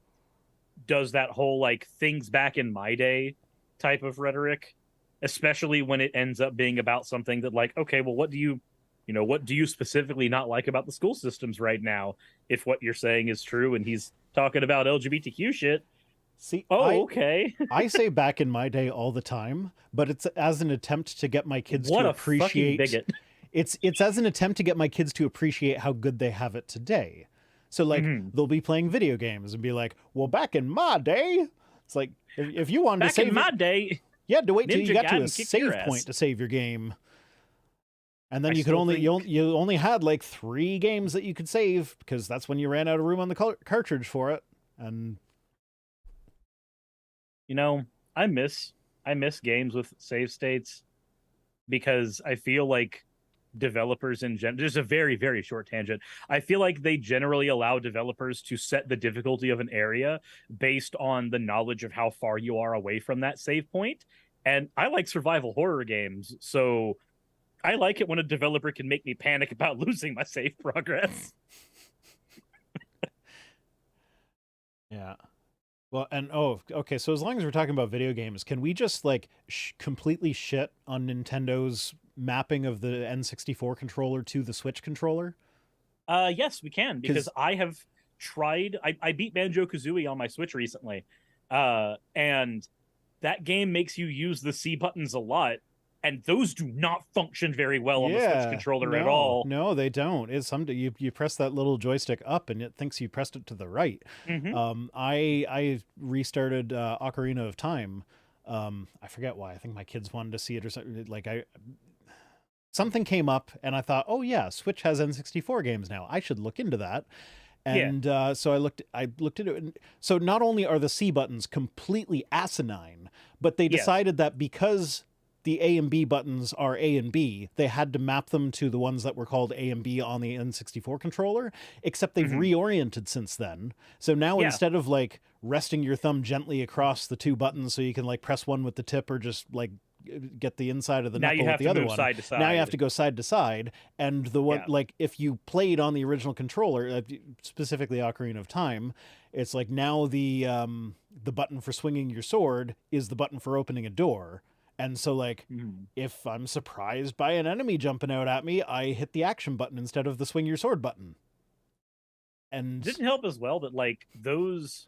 does that whole like things back in my day type of rhetoric. Especially when it ends up being about something that like, okay, well, what do you specifically not like about the school systems right now? If what you're saying is true and he's talking about LGBTQ shit. See, okay. I say back in my day all the time, but it's as an attempt to get my kids to appreciate. Bigot. It's as an attempt to get my kids to appreciate how good they have it today. So like they'll be playing video games and be like, well, back in my day, it's like if you wanted back to save in my day. You had to wait till you got to a save point to save your game. And then you only had like 3 games that you could save because that's when you ran out of room on the cartridge for it. And you know, I miss games with save states because I feel like developers in general, just a very, very short tangent. I feel like they generally allow developers to set the difficulty of an area based on the knowledge of how far you are away from that save point. And I like survival horror games, so I like it when a developer can make me panic about losing my save progress. Yeah. Well, and okay, so as long as we're talking about video games, can we just like completely shit on Nintendo's mapping of the N64 controller to the Switch controller? Yes, we can, because I have tried. I beat Banjo-Kazooie on my Switch recently, and that game makes you use the C buttons a lot, and those do not function very well on the Switch controller at all. No, they don't. It's you press that little joystick up, and it thinks you pressed it to the right. I restarted Ocarina of Time. I forget why. I think my kids wanted to see it or something. Like something came up, and I thought, oh yeah, Switch has N64 games now. I should look into that. And so I looked into it. And so not only are the C buttons completely asinine, but they decided that because the A and B buttons are A and B, they had to map them to the ones that were called A and B on the N64 controller, except they've reoriented since then. So now instead of like resting your thumb gently across the two buttons so you can like press one with the tip or just like get the inside of the knuckle with the other one. Side to side. Now you have to go side to side, and the one like if you played on the original controller, specifically Ocarina of Time, it's like now the button for swinging your sword is the button for opening a door. And so like if I'm surprised by an enemy jumping out at me, I hit the action button instead of the swing your sword button. And didn't help as well that like those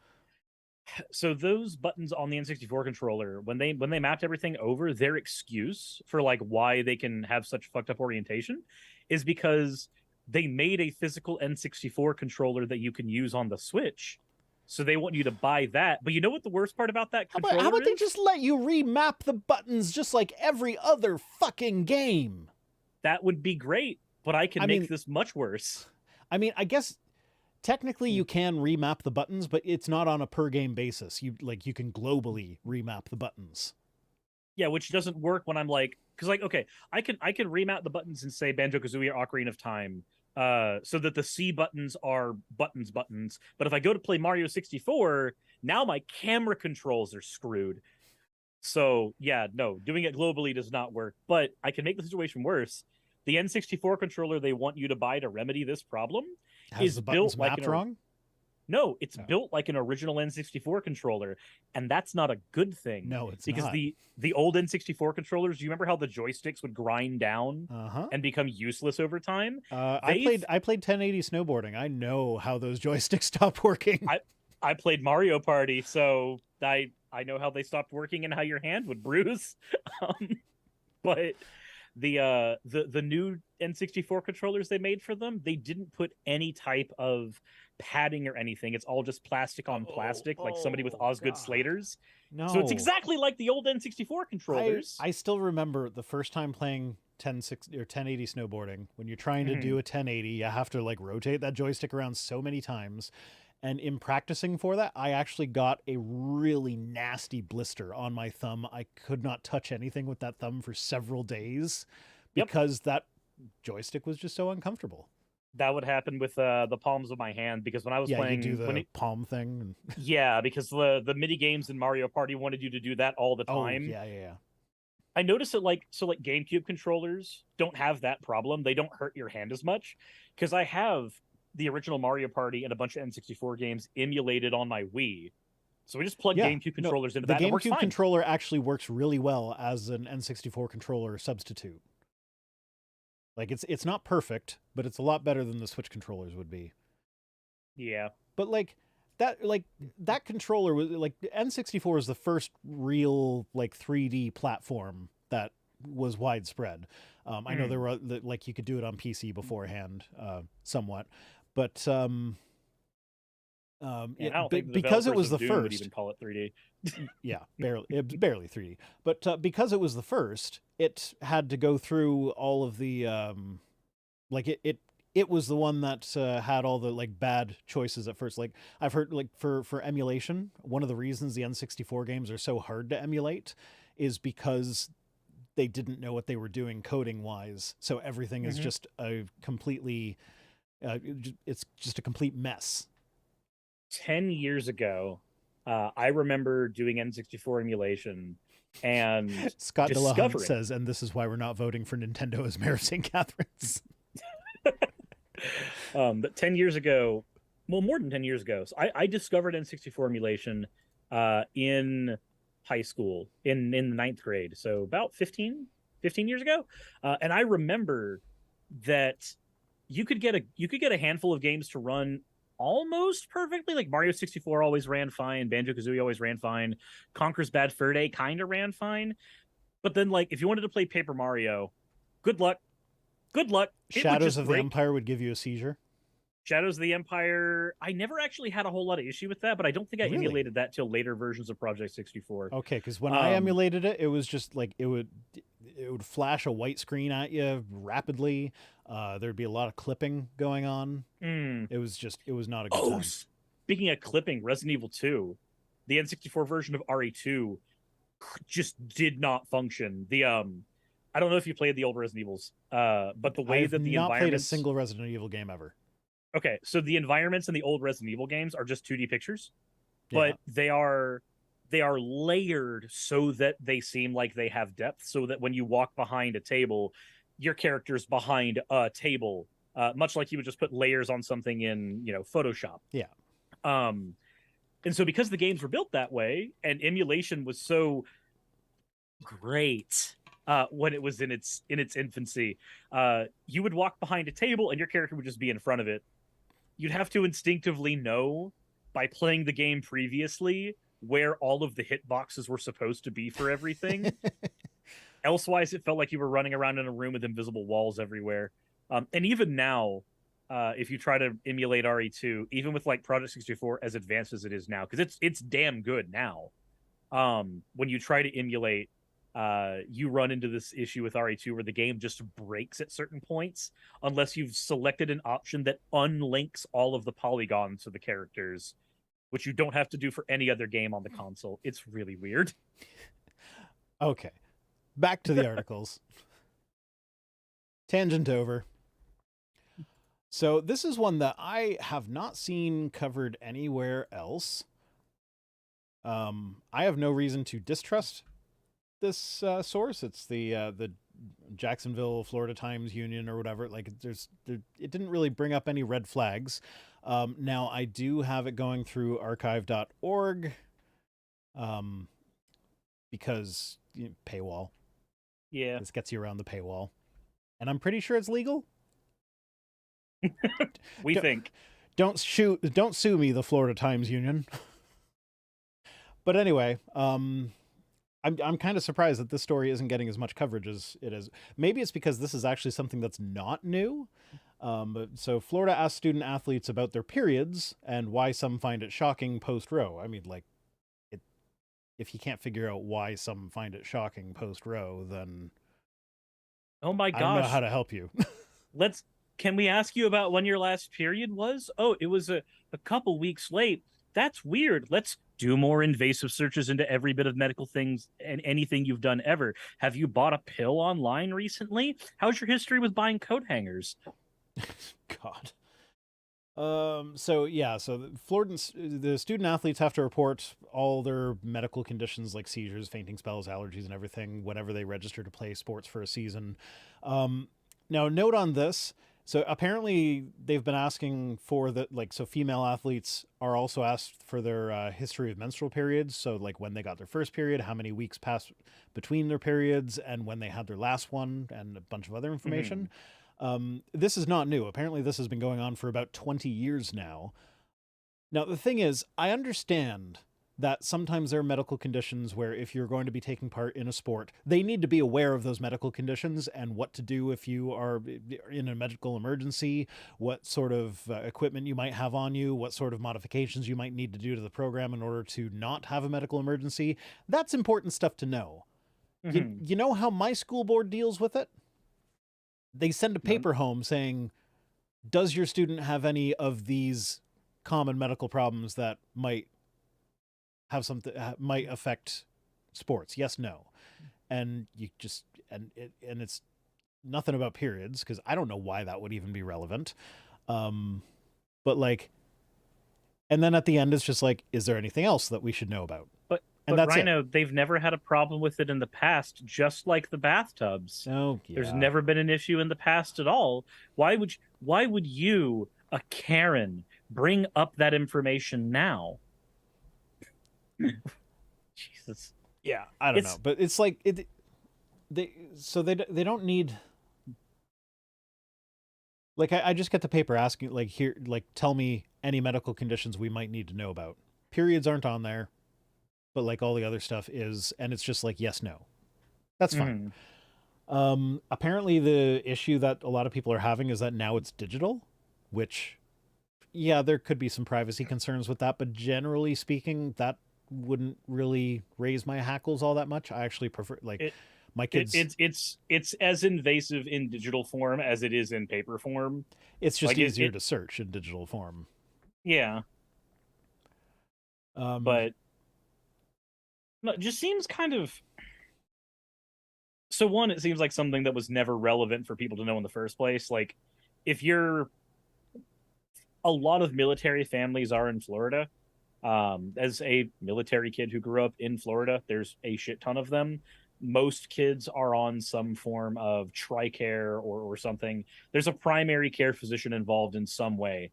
buttons on the N64 controller, when they mapped everything over, their excuse for like why they can have such fucked up orientation is because they made a physical N64 controller that you can use on the Switch. So they want you to buy that. But you know what the worst part about that controller how about they just let you remap the buttons just like every other fucking game? That would be great, but I make this much worse. I mean, I guess technically you can remap the buttons, but it's not on a per game basis. You can globally remap the buttons. Yeah, which doesn't work when I'm like, because like, okay, I can remap the buttons in say Banjo-Kazooie or Ocarina of Time, so that the C buttons are buttons. But if I go to play Mario 64, now my camera controls are screwed. So yeah, no, doing it globally does not work. But I can make the situation worse. The N64 controller they want you to buy to remedy this problem is built like wrong. No, it's built like an original N64 controller, and that's not a good thing. No, it's because not. the old N64 controllers. Do you remember how the joysticks would grind down and become useless over time? I played 1080 snowboarding. I know how those joysticks stopped working. I played Mario Party, so I know how they stopped working and how your hand would bruise. But the new N64 controllers they made for them, they didn't put any type of padding or anything. It's all just plastic on plastic, like somebody with Osgood Slaters. No. So it's exactly like the old N64 controllers. I still remember the first time playing 1080 snowboarding. When you're trying to do a 1080, you have to like rotate that joystick around so many times. And in practicing for that, I actually got a really nasty blister on my thumb. I could not touch anything with that thumb for several days because that joystick was just so uncomfortable. That would happen with the palms of my hand, because when I was playing, you do the palm thing. Yeah, because the mini games in Mario Party wanted you to do that all the time. Oh, yeah. I noticed that like GameCube controllers don't have that problem. They don't hurt your hand as much, because I have the original Mario Party and a bunch of N64 games emulated on my Wii. So we just plug GameCube controllers into that. The GameCube controller actually works really well as an N64 controller substitute. Like it's not perfect, but it's a lot better than the Switch controllers would be. Yeah. But that controller was like N64 is the first real like 3D platform that was widespread. I know there were like you could do it on PC beforehand, somewhat, but because it was the first, would even call it 3D. Yeah, barely. It was barely 3D, but because it was the first, it had to go through all of the it was the one that had all the like bad choices at first. Like I've heard like for emulation, one of the reasons the N64 games are so hard to emulate is because they didn't know what they were doing coding wise. So everything is just a completely it's just a complete mess. 10 years ago, I remember doing N64 emulation, and Scott DeLahunt says, and this is why we're not voting for Nintendo as Mayor of St. Catharines. But 10 years ago, well, more than 10 years ago, so I discovered N64 emulation in high school, in the 9th grade, so about 15 years ago. And I remember that you could get a handful of games to run almost perfectly. Like Mario 64 always ran fine, Banjo-Kazooie always ran fine, Conker's Bad Fur Day kind of ran fine. But then, like, if you wanted to play Paper Mario, good luck. Good luck. Shadows of the Empire would give you a seizure. Shadows of the Empire, I never actually had a whole lot of issue with that, but I don't think I emulated that till later versions of Project 64. Okay, because when I emulated it, it was just like it would flash a white screen at you rapidly. There'd be a lot of clipping going on. It was not a good time. Speaking of clipping, Resident Evil 2, the N64 version of RE2 just did not function. The I don't know if you played the old Resident Evils, but the way that the environments... not played a single Resident Evil game ever. Okay, so the environments in the old Resident Evil games are just 2D pictures, but they are layered so that they seem like they have depth, so that when you walk behind a table, your character's behind a table, much like you would just put layers on something in, Photoshop. Yeah. And so because the games were built that way and emulation was so great when it was in its infancy, you would walk behind a table and your character would just be in front of it. You'd have to instinctively know by playing the game previously where all of the hitboxes were supposed to be for everything. Elsewise, it felt like you were running around in a room with invisible walls everywhere. And even now, if you try to emulate RE2, even with like Project 64 as advanced as it is now, because it's damn good now, when you try to emulate, you run into this issue with RE2 where the game just breaks at certain points unless you've selected an option that unlinks all of the polygons to the characters, which you don't have to do for any other game on the console. It's really weird. Okay. Back to the articles. Tangent over. So this is one that I have not seen covered anywhere else. I have no reason to distrust this source. It's the Jacksonville, Florida Times Union or whatever. Like it didn't really bring up any red flags. Now I do have it going through archive.org because paywall. Yeah. This gets you around the paywall. And I'm pretty sure it's legal. We think. Don't sue me, the Florida Times Union. But anyway, I'm kind of surprised that this story isn't getting as much coverage as it is. Maybe it's because this is actually something that's not new. So Florida asked student athletes about their periods and why some find it shocking post-row. I mean, like, if you can't figure out why some find it shocking post-row, then oh my gosh, I don't know how to help you. Can we ask you about when your last period was? Oh, it was a couple weeks late. That's weird. Let's do more invasive searches into every bit of medical things and anything you've done ever. Have you bought a pill online recently? How's your history with buying coat hangers? God. So the student athletes have to report all their medical conditions like seizures, fainting spells, allergies, and everything whenever they register to play sports for a season. Now, note on this. So apparently they've been asking for so female athletes are also asked for their history of menstrual periods. So like when they got their first period, how many weeks passed between their periods, and when they had their last one, and a bunch of other information. This is not new. Apparently this has been going on for about 20 years now. Now, the thing is, I understand that sometimes there are medical conditions where if you're going to be taking part in a sport, they need to be aware of those medical conditions and what to do if you are in a medical emergency, what sort of equipment you might have on you, what sort of modifications you might need to do to the program in order to not have a medical emergency. That's important stuff to know. You know how my school board deals with it? They send a paper home saying, does your student have any of these common medical problems that might have something might affect sports? Yes, no. And you just and it's nothing about periods, because I don't know why that would even be relevant. But like, and then at the end it's just like, is there anything else that we should know about? But that's Rhino, they've never had a problem with it in the past, just like the bathtubs. Oh, yeah. There's never been an issue in the past at all. Why would you, a Karen, bring up that information now? Jesus. Yeah, I don't know, but it's like they don't need, Like I just get the paper asking like here like tell me any medical conditions we might need to know about. Periods aren't on there, but like all the other stuff is, and it's just like yes, no. That's fine. Apparently the issue that a lot of people are having is that now it's digital, which yeah, there could be some privacy concerns with that, but generally speaking, that wouldn't really raise my hackles all that much. I actually prefer like my kids. It's as invasive in digital form as it is in paper form. It's just like easier to search in digital form. Yeah. But no, it just seems kind of. So one, it seems like something that was never relevant for people to know in the first place. Like, if you're, a lot of military families are in Florida. As a military kid who grew up in Florida, there's a shit ton of them. Most kids are on some form of TRICARE or something. There's a primary care physician involved in some way.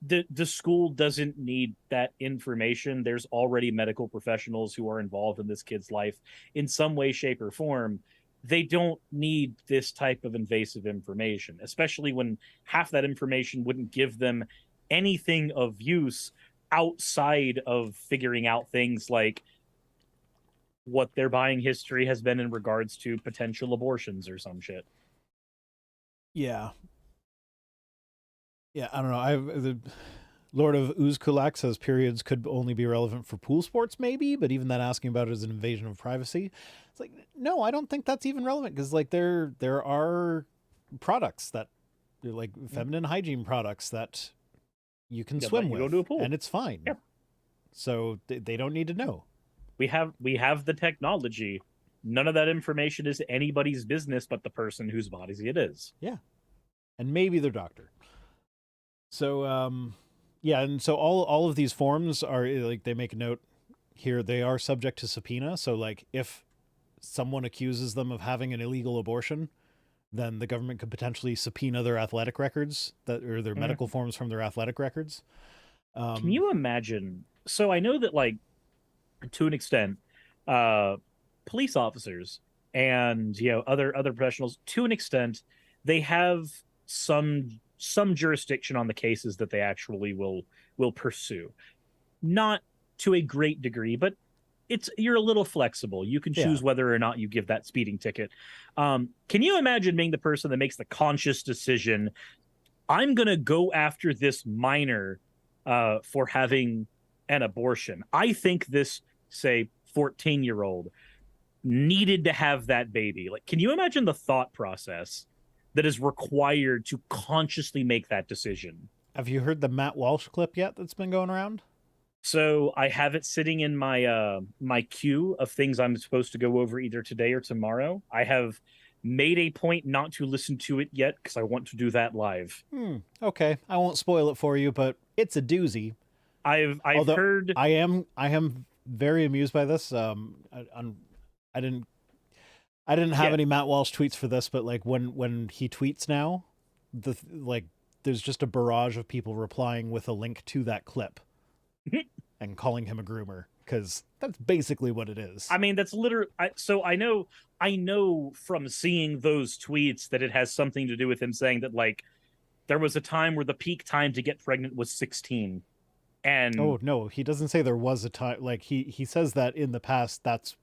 The school doesn't need that information. There's already medical professionals who are involved in this kid's life in some way, shape, or form. They don't need this type of invasive information, especially when half that information wouldn't give them anything of use outside of figuring out things like what their buying history has been in regards to potential abortions or some shit. Yeah. Yeah, I don't know. The Lord of Uzkulak says periods could only be relevant for pool sports, maybe, but even that asking about it is an invasion of privacy. It's like, no, I don't think that's even relevant because like there are products that like feminine hygiene products that you can swim with, go to a pool, and it's fine. Yeah. So they don't need to know. We have the technology. None of that information is anybody's business but the person whose body it is. Yeah, and maybe their doctor. So yeah, and so all of these forms are like they make a note here. They are subject to subpoena. So like if someone accuses them of having an illegal abortion, then the government could potentially subpoena their athletic records or their medical forms from their athletic records. Can you imagine? So I know that like to an extent, police officers and other professionals, to an extent, they have some jurisdiction on the cases that they actually will pursue. Not to a great degree, but you're a little flexible. You can choose whether or not you give that speeding ticket. Can you imagine being the person that makes the conscious decision, I'm going to go after this minor for having an abortion. I think this, say, 14-year-old needed to have that baby. Like, can you imagine the thought process that is required to consciously make that decision? Have you heard the Matt Walsh clip yet that's been going around? So I have it sitting in my my queue of things I'm supposed to go over either today or tomorrow. I have made a point not to listen to it yet because I want to do that live. Okay, I won't spoil it for you, but it's a doozy. I've heard. I am very amused by this. I didn't have any Matt Walsh tweets for this, but like when he tweets now, there's just a barrage of people replying with a link to that clip and calling him a groomer, because that's basically what it is. I mean, that's literally. So I know from seeing those tweets that it has something to do with him saying that like there was a time where the peak time to get pregnant was 16. And oh no, he doesn't say there was a time. Like he says that in the past that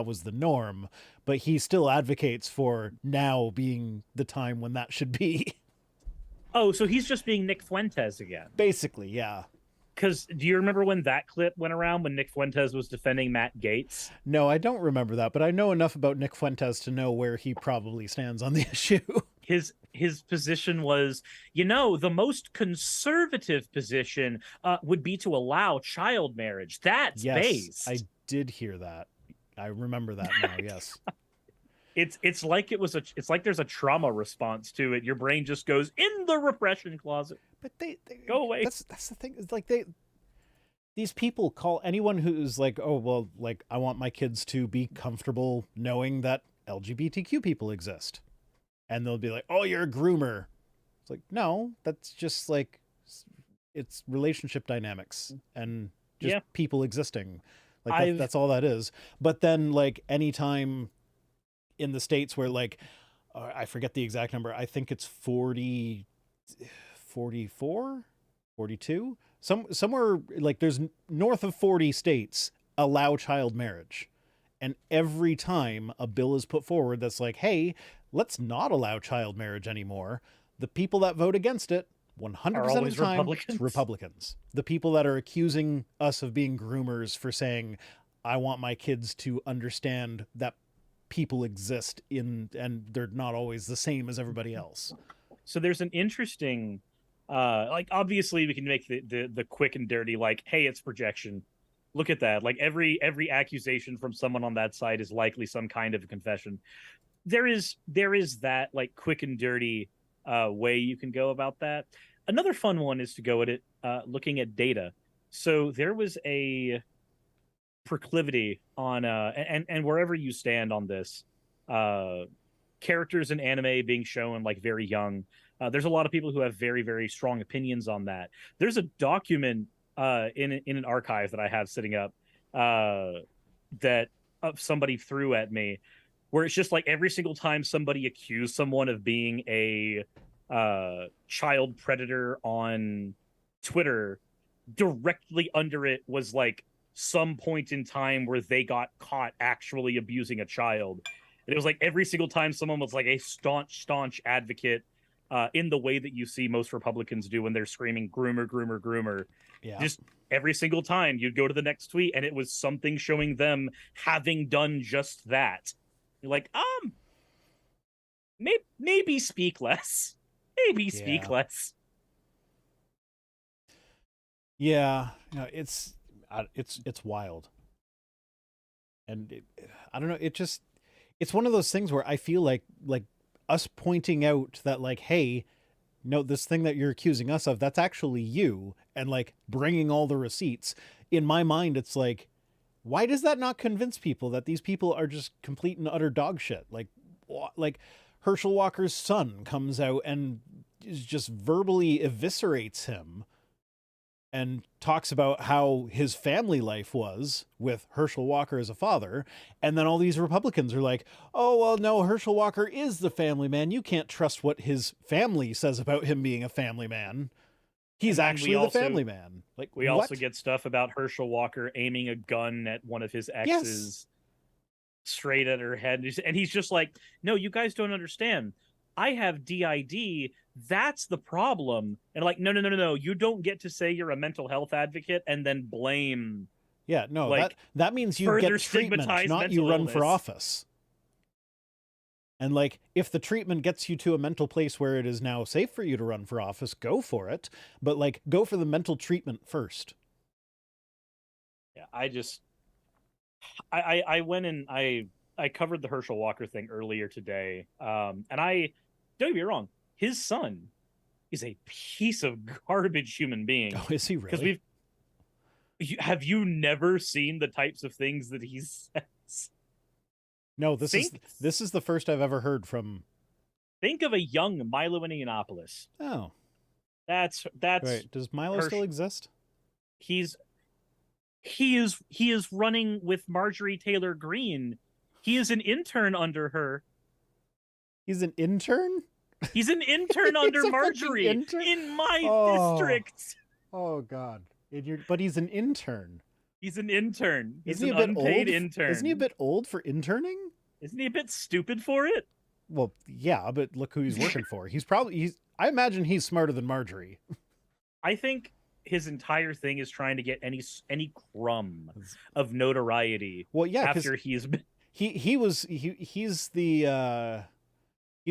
was the norm, but he still advocates for now being the time when that should be. Oh, so he's just being Nick Fuentes again. Basically, yeah. Because do you remember when that clip went around when Nick Fuentes was defending Matt Gaetz? No, I don't remember that, but I know enough about Nick Fuentes to know where he probably stands on the issue. His position was, the most conservative position would be to allow child marriage. That's based. I did hear that. I remember that now. Yes. It's like it's like there's a trauma response to it. Your brain just goes in the repression closet. But they go away. That's the thing. It's like these people call anyone who's like, oh well, like I want my kids to be comfortable knowing that LGBTQ people exist, and they'll be like, oh, you're a groomer. It's like, no, that's just like it's relationship dynamics and just people existing. Like that's all that is. But then like anytime in the States where like I forget the exact number. I think it's 40, 44, 42. Somewhere like there's north of 40 states allow child marriage. And every time a bill is put forward that's like, hey, let's not allow child marriage anymore, the people that vote against it 100% of the time, it's Republicans. The people that are accusing us of being groomers for saying, I want my kids to understand that people exist and they're not always the same as everybody else. So there's an interesting, like, obviously we can make the quick and dirty, like, hey, it's projection. Look at that. Like every accusation from someone on that side is likely some kind of a confession. There is that like quick and dirty way you can go about that. Another fun one is to go at it looking at data. So there was a proclivity on and wherever you stand on this, characters in anime being shown like very young. There's a lot of people who have very, very strong opinions on that. There's a document in an archive that I have sitting up that somebody threw at me, where it's just like every single time somebody accused someone of being a child predator on Twitter, directly under it was like some point in time where they got caught actually abusing a child. And it was like every single time someone was like a staunch advocate in the way that you see most Republicans do when they're screaming groomer, groomer, groomer. Yeah. Just every single time you'd go to the next tweet and it was something showing them having done just that. You're like, maybe speak less. Maybe speak less. Yeah, it's wild. And I don't know, it's one of those things where I feel like us pointing out that like, hey, no, this thing that you're accusing us of, that's actually you, and like bringing all the receipts. In my mind, it's like, why does that not convince people that these people are just complete and utter dog shit? Like Herschel Walker's son comes out and just verbally eviscerates him and talks about how his family life was with Herschel Walker as a father. And then all these Republicans are like, oh, well, no, Herschel Walker is the family man. You can't trust what his family says about him being a family man. He's actually the family man. Like, we also get stuff about Herschel Walker aiming a gun at one of his exes straight at her head. And he's just like, no, you guys don't understand. I have DID. That's the problem. And like, no. You don't get to say you're a mental health advocate and then blame. Yeah, no, like, that means you get treatment, not you run for office. And like, if the treatment gets you to a mental place where it is now safe for you to run for office, go for it. But like, go for the mental treatment first. Yeah, I went and I covered the Herschel Walker thing earlier today. And don't get me wrong, his son is a piece of garbage human being. Oh, is he really? Because have you never seen the types of things that he says? No, this is the first I've ever heard from. Think of a young Milo in Yiannopoulos. Oh, that's right. Does Milo still exist? He is running with Marjorie Taylor Greene. He is an intern under her. He's an intern? He's an intern under Marjorie in my district. Oh God! But he's an intern. He's an intern. He's an unpaid intern. Isn't he a bit old for interning? Isn't he a bit stupid for it? Well, yeah, but look who he's working for. I imagine he's smarter than Marjorie. I think his entire thing is trying to get any crumb of notoriety. Well, yeah, after he's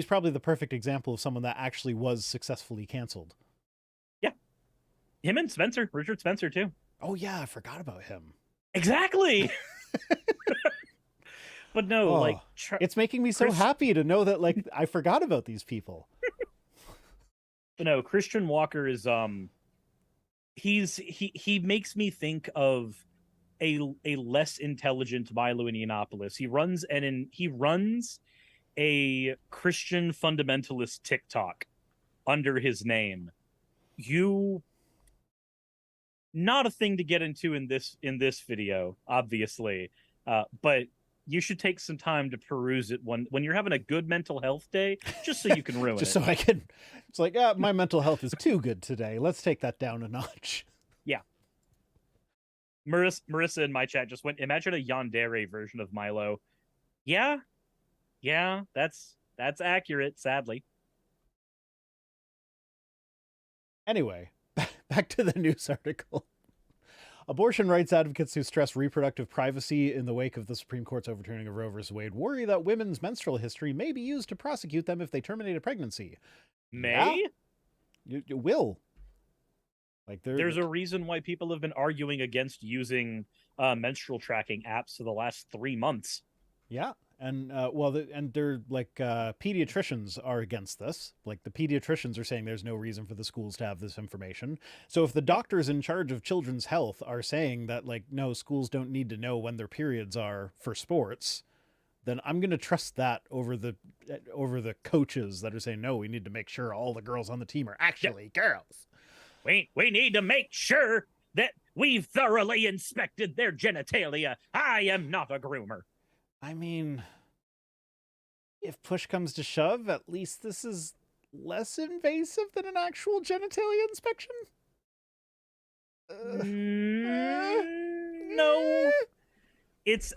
probably the perfect example of someone that actually was successfully canceled. Yeah, him and Richard Spencer too. Oh yeah, I forgot about him. Exactly. But no, it's making me so happy to know that like I forgot about these people. But no, Christian Walker is he makes me think of a less intelligent Milo in Yiannopoulos. He runs a Christian fundamentalist TikTok under his name. Not a thing to get into in this video, obviously, but you should take some time to peruse it when you're having a good mental health day, just so you can ruin just it. so I can. It's like, my mental health is too good today. Let's take that down a notch. Yeah. Marissa in my chat just went, imagine a yandere version of Milo. Yeah, that's accurate, sadly. Anyway, back to the news article. Abortion rights advocates who stress reproductive privacy in the wake of the Supreme Court's overturning of Roe v. Wade worry that women's menstrual history may be used to prosecute them if they terminate a pregnancy. May? Yeah, you will. Like there's a reason why people have been arguing against using menstrual tracking apps for the last 3 months. Yeah. And and they're like pediatricians are against this. Like the pediatricians are saying there's no reason for the schools to have this information. So if the doctors in charge of children's health are saying that like no, schools don't need to know when their periods are for sports, then I'm going to trust that over the coaches that are saying no, we need to make sure all the girls on the team are actually girls. We need to make sure that we've thoroughly inspected their genitalia. I am not a groomer. I mean, if push comes to shove, at least this is less invasive than an actual genitalia inspection. No, it's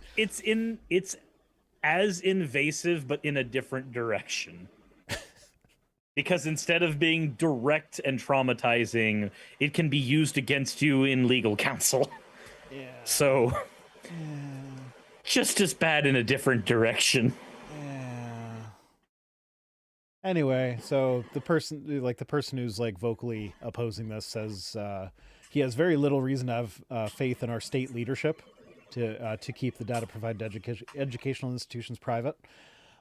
as invasive, but in a different direction. Because instead of being direct and traumatizing, it can be used against you in legal counsel. Yeah. So. Yeah. Just as bad in a different direction. Yeah. Anyway, so the person who's like vocally opposing this says he has very little reason to have faith in our state leadership to keep the data provided to educational institutions private.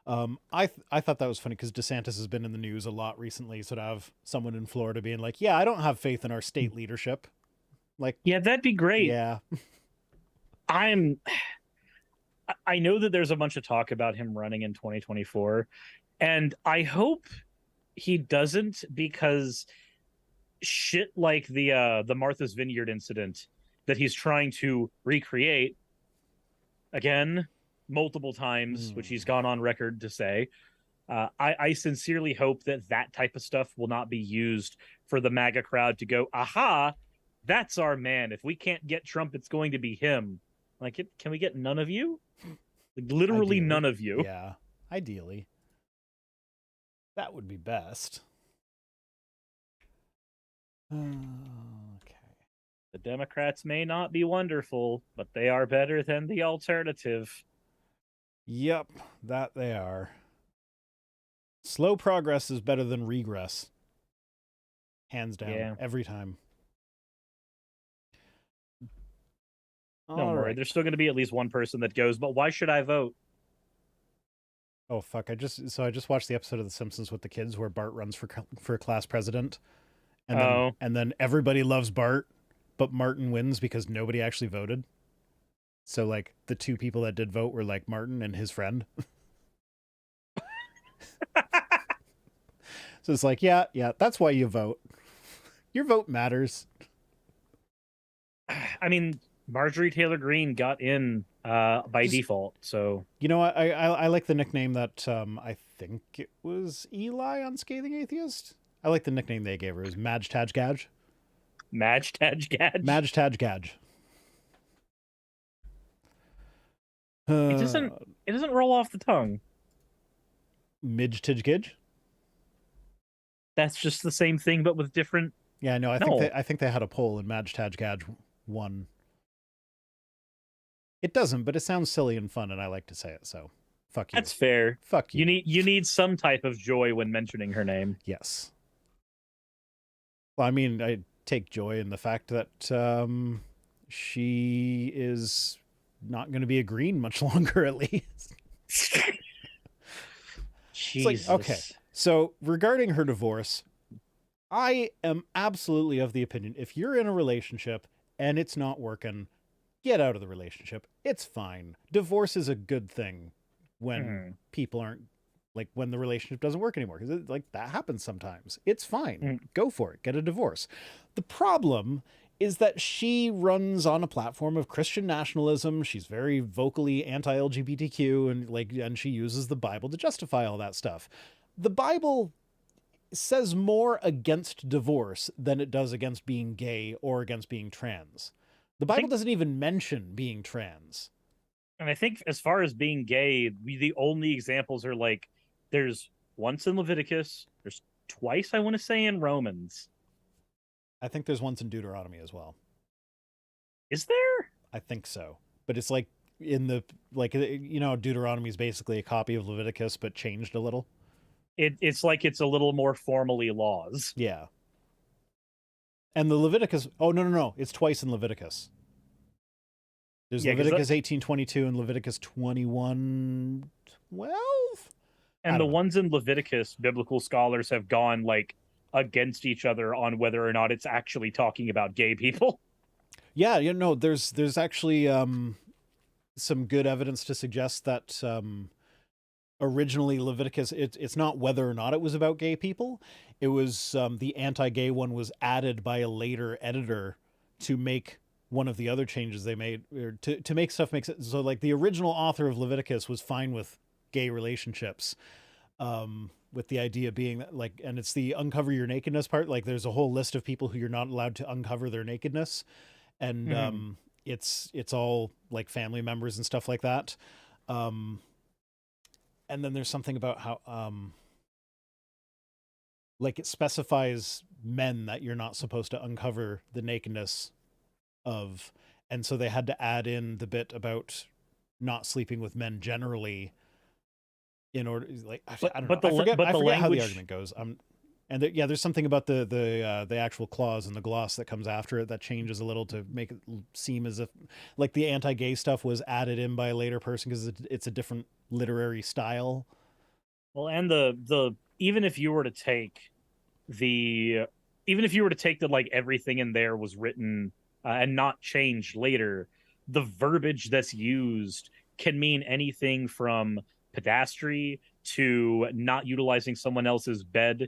I thought that was funny because DeSantis has been in the news a lot recently. So to have someone in Florida being like, "Yeah, I don't have faith in our state leadership," like, yeah, that'd be great. Yeah. I know that there's a bunch of talk about him running in 2024, and I hope he doesn't, because shit like the Martha's Vineyard incident that he's trying to recreate again multiple times, which he's gone on record to say, I sincerely hope that type of stuff will not be used for the MAGA crowd to go, aha, that's our man. If we can't get Trump, it's going to be him. Like, can we get none of you? Like, literally ideally. None of you. Yeah, ideally. That would be best. Okay. The Democrats may not be wonderful, but they are better than the alternative. Yep, that they are. Slow progress is better than regress. Hands down, every time. Don't worry, there's still going to be at least one person that goes, but why should I vote? Oh, fuck. I just watched the episode of The Simpsons with the kids where Bart runs for class president. And then everybody loves Bart, but Martin wins because nobody actually voted. So, like, the two people that did vote were, like, Martin and his friend. So it's like, yeah, that's why you vote. Your vote matters. I mean, Marjorie Taylor Greene got in by default, so... You know what? I like the nickname that, I think it was Eli on Scathing Atheist. I like the nickname they gave her. It was Madge Taj Gadge. Madge Taj Gadge? Madge Taj Gadge. It doesn't roll off the tongue. Midge Tidge Gidge? That's just the same thing, but with different... Yeah, no, I think they had a poll and Madge Taj Gadge won. It doesn't, but it sounds silly and fun, and I like to say it, so fuck you. That's fair. Fuck you. You need some type of joy when mentioning her name. Yes. Well, I mean, I take joy in the fact that she is not going to be a Green much longer, at least. Jesus. It's like, okay, so regarding her divorce, I am absolutely of the opinion, if you're in a relationship and it's not working, get out of the relationship. It's fine. Divorce is a good thing when people aren't, like, when the relationship doesn't work anymore, because like that happens sometimes. It's fine. Go for it. Get a divorce. The problem is that she runs on a platform of Christian nationalism. She's very vocally anti-LGBTQ, and she uses the Bible to justify all that stuff. The Bible says more against divorce than it does against being gay or against being trans. The Bible doesn't even mention being trans. And I think as far as being gay, the only examples are like, there's once in Leviticus, there's twice, I want to say, in Romans. I think there's once in Deuteronomy as well. Is there? I think so. But it's like Deuteronomy is basically a copy of Leviticus, but changed a little. It's like it's a little more formally laws. Yeah. And the Leviticus, no. It's twice in Leviticus. There's Leviticus 18:22 and Leviticus 21:12. And the ones in Leviticus, biblical scholars have gone like against each other on whether or not it's actually talking about gay people. Yeah, there's actually some good evidence to suggest that originally Leviticus, it's not whether or not it was about gay people. It was the anti-gay one was added by a later editor to make one of the other changes they made, or to make stuff make sense. So like the original author of Leviticus was fine with gay relationships, with the idea being that and it's the uncover your nakedness part. Like there's a whole list of people who you're not allowed to uncover their nakedness. And it's all like family members and stuff like that. And then there's something about how it specifies men that you're not supposed to uncover the nakedness of, and so they had to add in the bit about not sleeping with men generally in order, I forget how the argument goes. And there's something about the actual clause in the gloss that comes after it that changes a little to make it seem as if like the anti-gay stuff was added in by a later person because it's a different literary style. Well, and the even if you were to take that like everything in there was written and not changed later, the verbiage that's used can mean anything from pedastry to not utilizing someone else's bed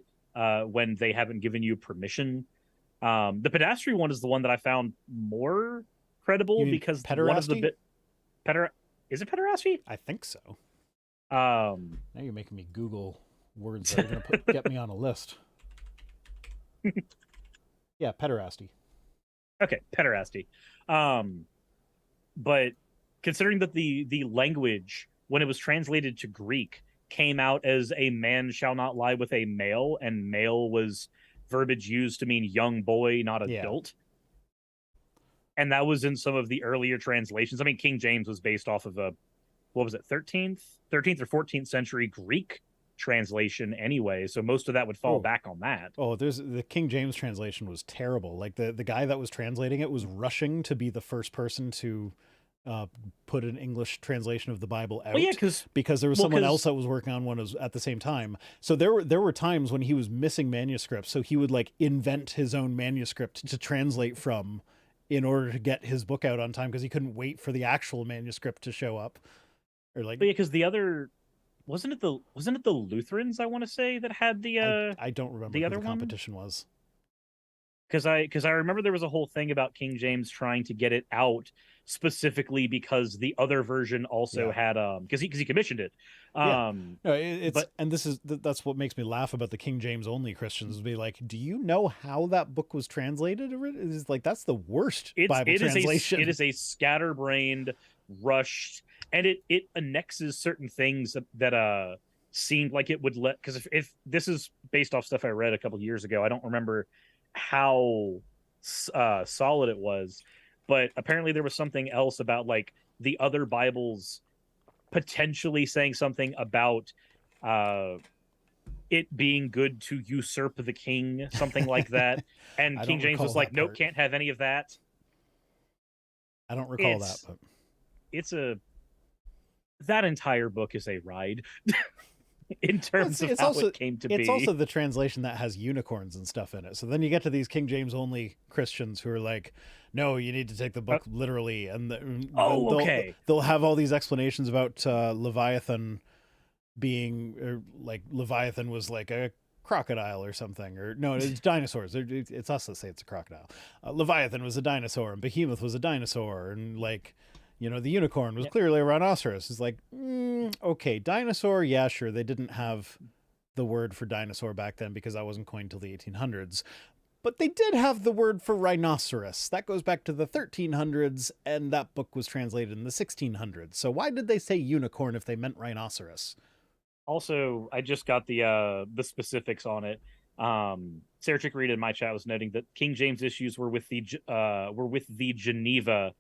when they haven't given you permission. The pedastry one is the one that I found more credible because pederasty? One of the is it pederasty? I think so. Now you're making me Google words that are going to get me on a list. Yeah, pederasty. Okay, pederasty. But considering that the language, when it was translated to Greek, came out as a man shall not lie with a male, and male was verbiage used to mean young boy, not adult. And that was in some of the earlier translations. I mean, King James was based off of 13th or 14th century Greek translation anyway, so most of that would fall back on that. There's the King James translation was terrible. Like the guy that was translating it was rushing to be the first person to put an English translation of the Bible out. Because there was someone else that was working on one at the same time. So there were times when he was missing manuscripts, so he would invent his own manuscript to translate from in order to get his book out on time because he couldn't wait for the actual manuscript to show up. Or because the other wasn't it the Lutherans, I want to say, that had the I don't remember the who other the competition was. Because I remember there was a whole thing about King James trying to get it out specifically because the other version also had because he commissioned it. That's what makes me laugh about the King James only Christians, would be like, do you know how that book was translated? It's like, that's the worst Bible translation. It is a scatterbrained, rushed, and it annexes certain things that seemed like it would let, because if this is based off stuff I read a couple years ago, I don't remember how solid it was, but apparently there was something else about the other Bibles potentially saying something about it being good to usurp the king, something like that, and King James was like, nope, can't have any of that. I don't recall that, but that entire book is a ride. In terms of how it came to be. It's also the translation that has unicorns and stuff in it. So then you get to these King James only Christians who are like, no, you need to take the book literally. And they'll have all these explanations about Leviathan being, Leviathan was like a crocodile or something, or no, it's dinosaurs. It's us that say it's a crocodile. Leviathan was a dinosaur, and Behemoth was a dinosaur, and like, you know, the unicorn was clearly a rhinoceros. It's like, okay, dinosaur, yeah, sure. They didn't have the word for dinosaur back then because that wasn't coined till the 1800s. But they did have the word for rhinoceros. That goes back to the 1300s, and that book was translated in the 1600s. So why did they say unicorn if they meant rhinoceros? Also, I just got the specifics on it. Sarah Chick-Reed in my chat was noting that King James issues were with the Geneva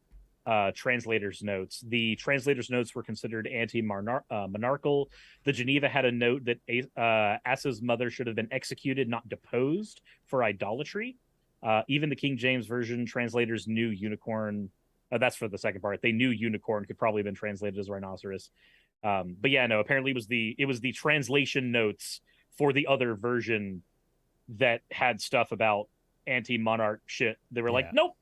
translators' notes. The translators' notes were considered anti-monarchical. The Geneva had a note that Asa's mother should have been executed, not deposed, for idolatry. Even the King James version translators knew unicorn. That's for the second part. They knew unicorn could probably have been translated as rhinoceros. But yeah, no. Apparently, it was the translation notes for the other version that had stuff about anti-monarch shit. They were like, nope,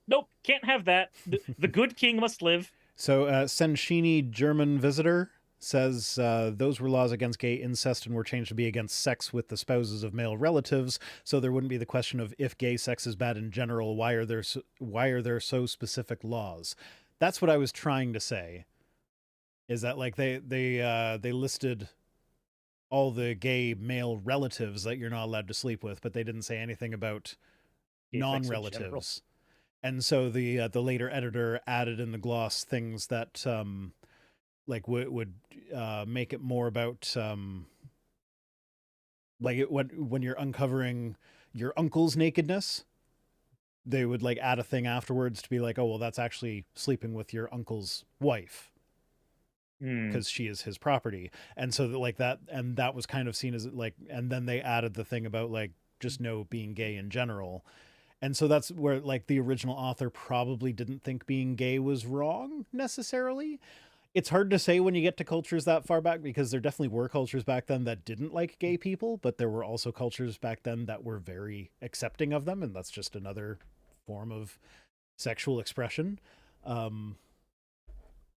can't have that. The good king must live. So Senshini, German visitor, says those were laws against gay incest and were changed to be against sex with the spouses of male relatives. So there wouldn't be the question of if gay sex is bad in general. Why are there so specific laws? That's what I was trying to say. Is that like they listed all the gay male relatives that you're not allowed to sleep with, but they didn't say anything about non-relatives. And so the later editor added in the gloss things that like would make it more about like when you're uncovering your uncle's nakedness, they would like add a thing afterwards to be like, oh well, that's actually sleeping with your uncle's wife because she is his property. And so like that, and that was kind of seen as like, and then they added the thing about like just no being gay in general. And so that's where like the original author probably didn't think being gay was wrong necessarily. It's hard to say when you get to cultures that far back, because there definitely were cultures back then that didn't like gay people, but there were also cultures back then that were very accepting of them. And that's just another form of sexual expression.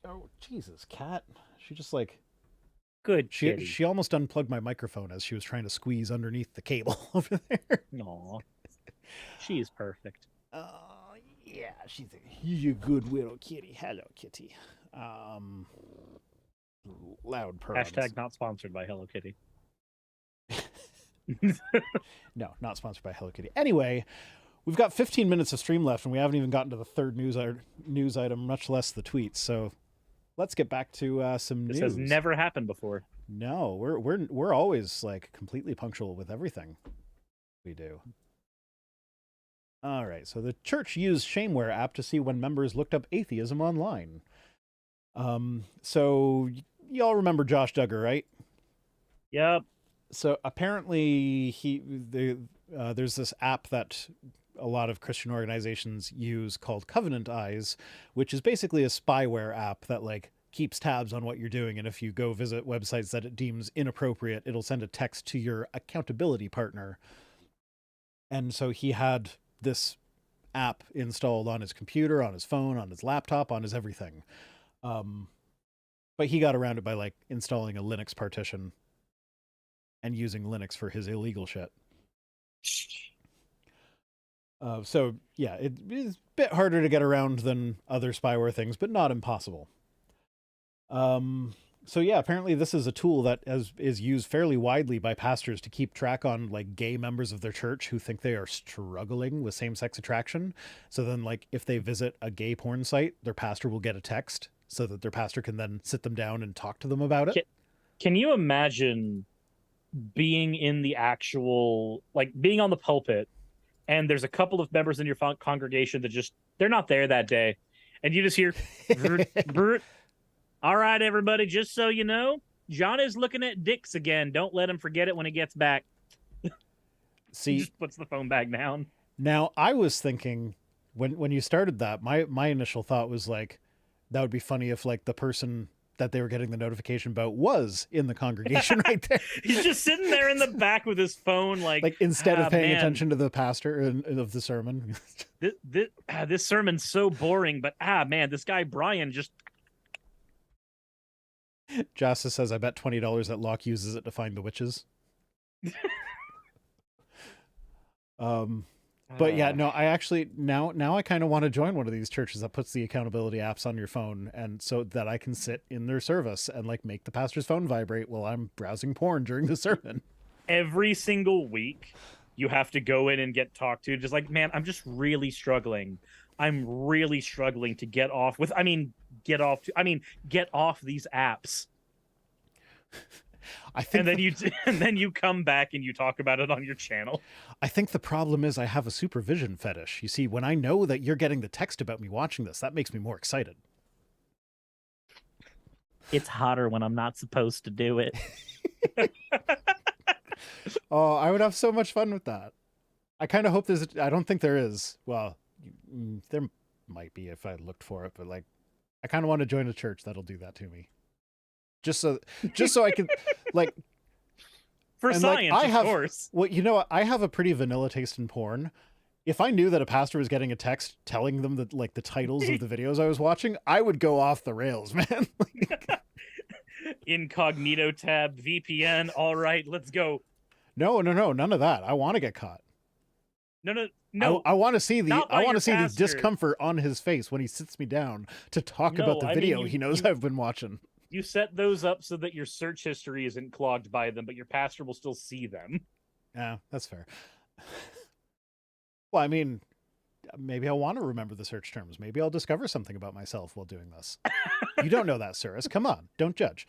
Oh, Jesus, cat. She just like... Good She almost unplugged my microphone as she was trying to squeeze underneath the cable over there. Aw. She is perfect. Yeah, she's a good little kitty. Hello, kitty. Loud purrs. # not sponsored by Hello Kitty. No, not sponsored by Hello Kitty. Anyway, we've got 15 minutes of stream left, and we haven't even gotten to the third news item, much less the tweets. So let's get back to some news. This has never happened before. No, we're always like completely punctual with everything we do. All right, so the church used shameware app to see when members looked up atheism online. So y'all remember Josh Duggar, right? Yep. So apparently there's this app that a lot of Christian organizations use called Covenant Eyes, which is basically a spyware app that like keeps tabs on what you're doing. And if you go visit websites that it deems inappropriate, it'll send a text to your accountability partner. And so he had this app installed on his computer, on his phone, on his laptop, on his everything. But he got around it by like installing a Linux partition and using Linux for his illegal shit. So yeah, it is a bit harder to get around than other spyware things, but not impossible. So yeah, apparently this is a tool that is used fairly widely by pastors to keep track on like gay members of their church who think they are struggling with same-sex attraction. So then like if they visit a gay porn site, their pastor will get a text so that their pastor can then sit them down and talk to them about it. Can you imagine being in the actual, like being on the pulpit and there's a couple of members in your congregation that they're not there that day. And you just hear, all right, everybody, just so you know, John is looking at dicks again. Don't let him forget it when he gets back. See, he just puts the phone back down. Now, I was thinking when you started that, my initial thought was like, that would be funny if like the person that they were getting the notification about was in the congregation right there. He's just sitting there in the back with his phone, like instead of paying attention to the pastor of the sermon. This sermon's so boring, but man, this guy Brian just. Jassa says, I bet $20 that Locke uses it to find the witches. But yeah, no, I actually now I kind of want to join one of these churches that puts the accountability apps on your phone, and so that I can sit in their service and like make the pastor's phone vibrate while I'm browsing porn during the sermon. Every single week, you have to go in and get talked to. Just like, man, I'm just really struggling. I'm really struggling to get off with. Get off these apps. I think and then you come back and you talk about it on your channel. I think the problem is I have a supervision fetish. You see, when I know that you're getting the text about me watching this, that makes me more excited. It's hotter when I'm not supposed to do it. Oh, I would have so much fun with that. I kind of hope I don't think there is. Well, there might be if I looked for it, but like, I kind of want to join a church that'll do that to me. Just so I can like for science, like, of course. Well, you know, I have a pretty vanilla taste in porn. If I knew that a pastor was getting a text telling them that like the titles of the videos I was watching, I would go off the rails, man. Incognito tab, VPN. All right, let's go. No, none of that. I want to get caught. No. I want to see the discomfort on his face when he sits me down to talk about the video he knows I've been watching. You set those up so that your search history isn't clogged by them, but your pastor will still see them. Yeah, that's fair. Well, I mean, maybe I'll want to remember the search terms. Maybe I'll discover something about myself while doing this. You don't know that, Cirrus. Come on, don't judge.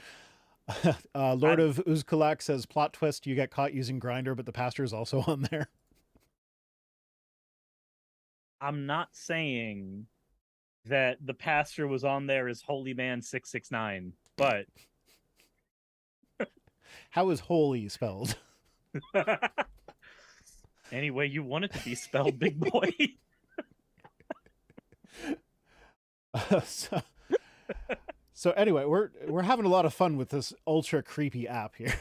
Lord of Uzkulak says, plot twist, you get caught using Grindr, but the pastor is also on there. I'm not saying that the pastor was on there as Holy Man 669, but how is holy spelled? Any way you want it to be spelled, big boy. So anyway, we're having a lot of fun with this ultra creepy app here.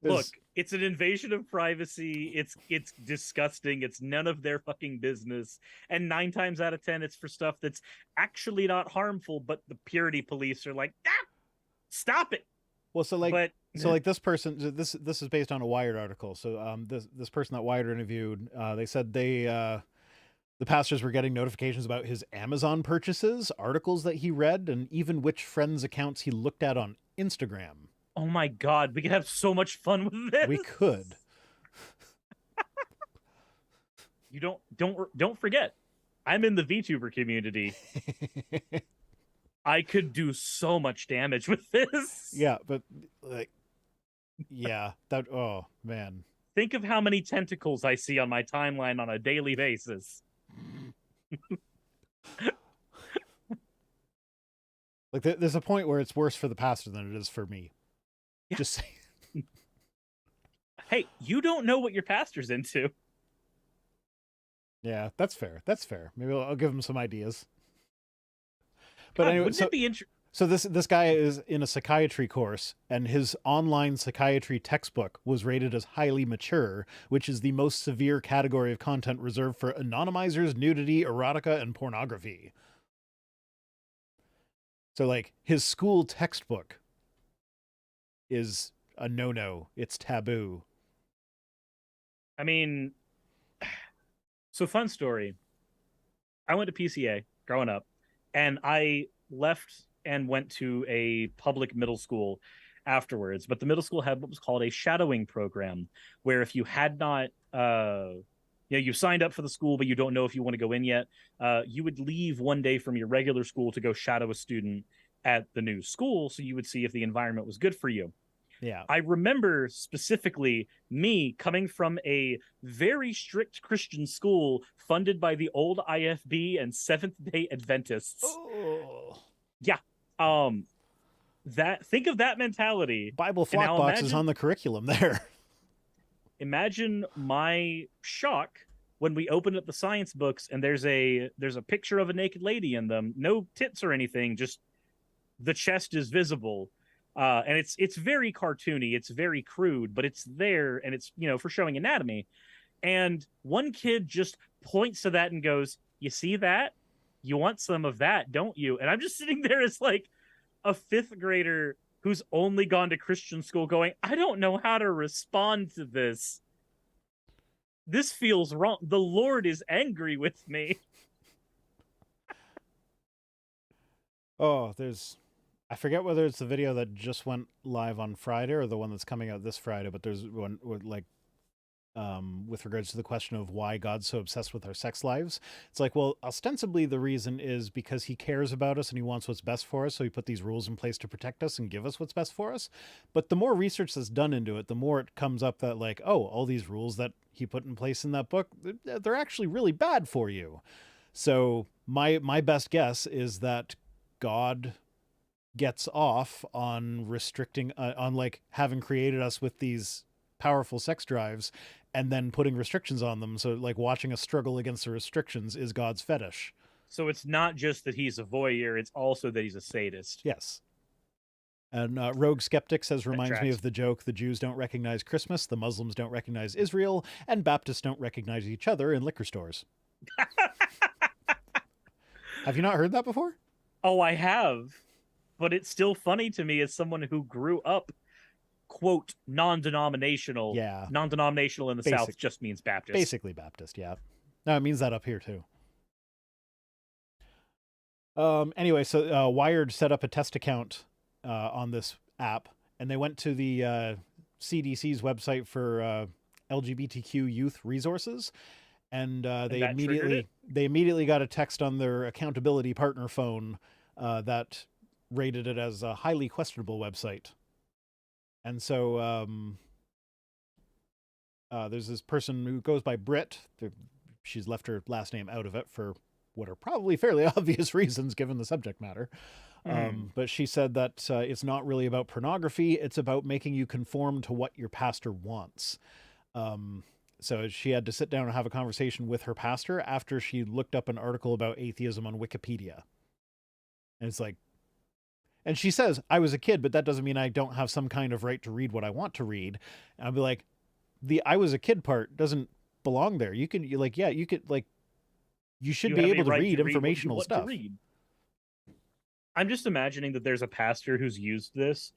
Look, it's an invasion of privacy. It's disgusting. It's none of their fucking business. And 9 times out of 10, it's for stuff that's actually not harmful, but the purity police are like, stop it. Well, so like this person, this is based on a Wired article. So this person that Wired interviewed, they said the pastors were getting notifications about his Amazon purchases, articles that he read, and even which friends' accounts he looked at on Instagram. Oh my God, we could have so much fun with this. We could. You don't forget, I'm in the VTuber community. I could do so much damage with this. Yeah, but like, yeah, that, oh man. Think of how many tentacles I see on my timeline on a daily basis. Like, there's a point where it's worse for the pastor than it is for me. Yeah. Just saying. Hey, you don't know what your pastor's into. Yeah, that's fair. That's fair. Maybe I'll give him some ideas. But God, anyway, wouldn't it be so this guy is in a psychiatry course, and his online psychiatry textbook was rated as highly mature, which is the most severe category of content reserved for anonymizers, nudity, erotica, and pornography. So, like, his school textbook is a no-no. It's taboo. I mean, so fun story. I went to PCA growing up, and I left and went to a public middle school afterwards. But the middle school had what was called a shadowing program, where if you had not, you signed up for the school, but you don't know if you want to go in yet, you would leave one day from your regular school to go shadow a student at the new school, so you would see if the environment was good for you. Yeah. I remember specifically me coming from a very strict Christian school funded by the old IFB and Seventh-day Adventists. Oh. Yeah. Think of that mentality. Bible flock boxes on the curriculum there. Imagine my shock when we opened up the science books and there's a picture of a naked lady in them. No tits or anything, just the chest is visible. And it's very cartoony, it's very crude, but it's there, and it's, for showing anatomy. And one kid just points to that and goes, "You see that? You want some of that, don't you?" And I'm just sitting there as like a 5th grader who's only gone to Christian school going, I don't know how to respond to this. This feels wrong. The Lord is angry with me. Oh, I forget whether it's the video that just went live on Friday or the one that's coming out this Friday, but there's one with with regards to the question of why God's so obsessed with our sex lives. It's like, well, ostensibly the reason is because he cares about us and he wants what's best for us, so he put these rules in place to protect us and give us what's best for us. But the more research that's done into it, the more it comes up that, like, oh, all these rules that he put in place in that book, they're actually really bad for you. So my best guess is that God gets off on restricting on like having created us with these powerful sex drives and then putting restrictions on them. So like watching us struggle against the restrictions is God's fetish. So it's not just that he's a voyeur, it's also that he's a sadist. Yes. And Rogue Skeptic says, reminds me tracks. of the joke, the Jews don't recognize Christmas, the Muslims don't recognize Israel, and Baptists don't recognize each other in liquor stores. Have you not heard that before? Oh, I have. But it's still funny to me as someone who grew up, quote, non-denominational. Yeah. Non-denominational in the South just means Baptist. Basically Baptist, yeah. No, it means that up here too. Anyway, so Wired set up a test account on this app, and they went to the CDC's website for LGBTQ youth resources, and they immediately got a text on their accountability partner phone that rated it as a highly questionable website. And so there's this person who goes by Britt. She's left her last name out of it for what are probably fairly obvious reasons given the subject matter. But she said that it's not really about pornography. It's about making you conform to what your pastor wants. So she had to sit down and have a conversation with her pastor after she looked up an article about atheism on Wikipedia. And it's like, and she says, I was a kid, but that doesn't mean I don't have some kind of right to read what I want to read. And I'll be like, the I was a kid part doesn't belong there. You should be able to read informational stuff. I'm just imagining that there's a pastor who's used this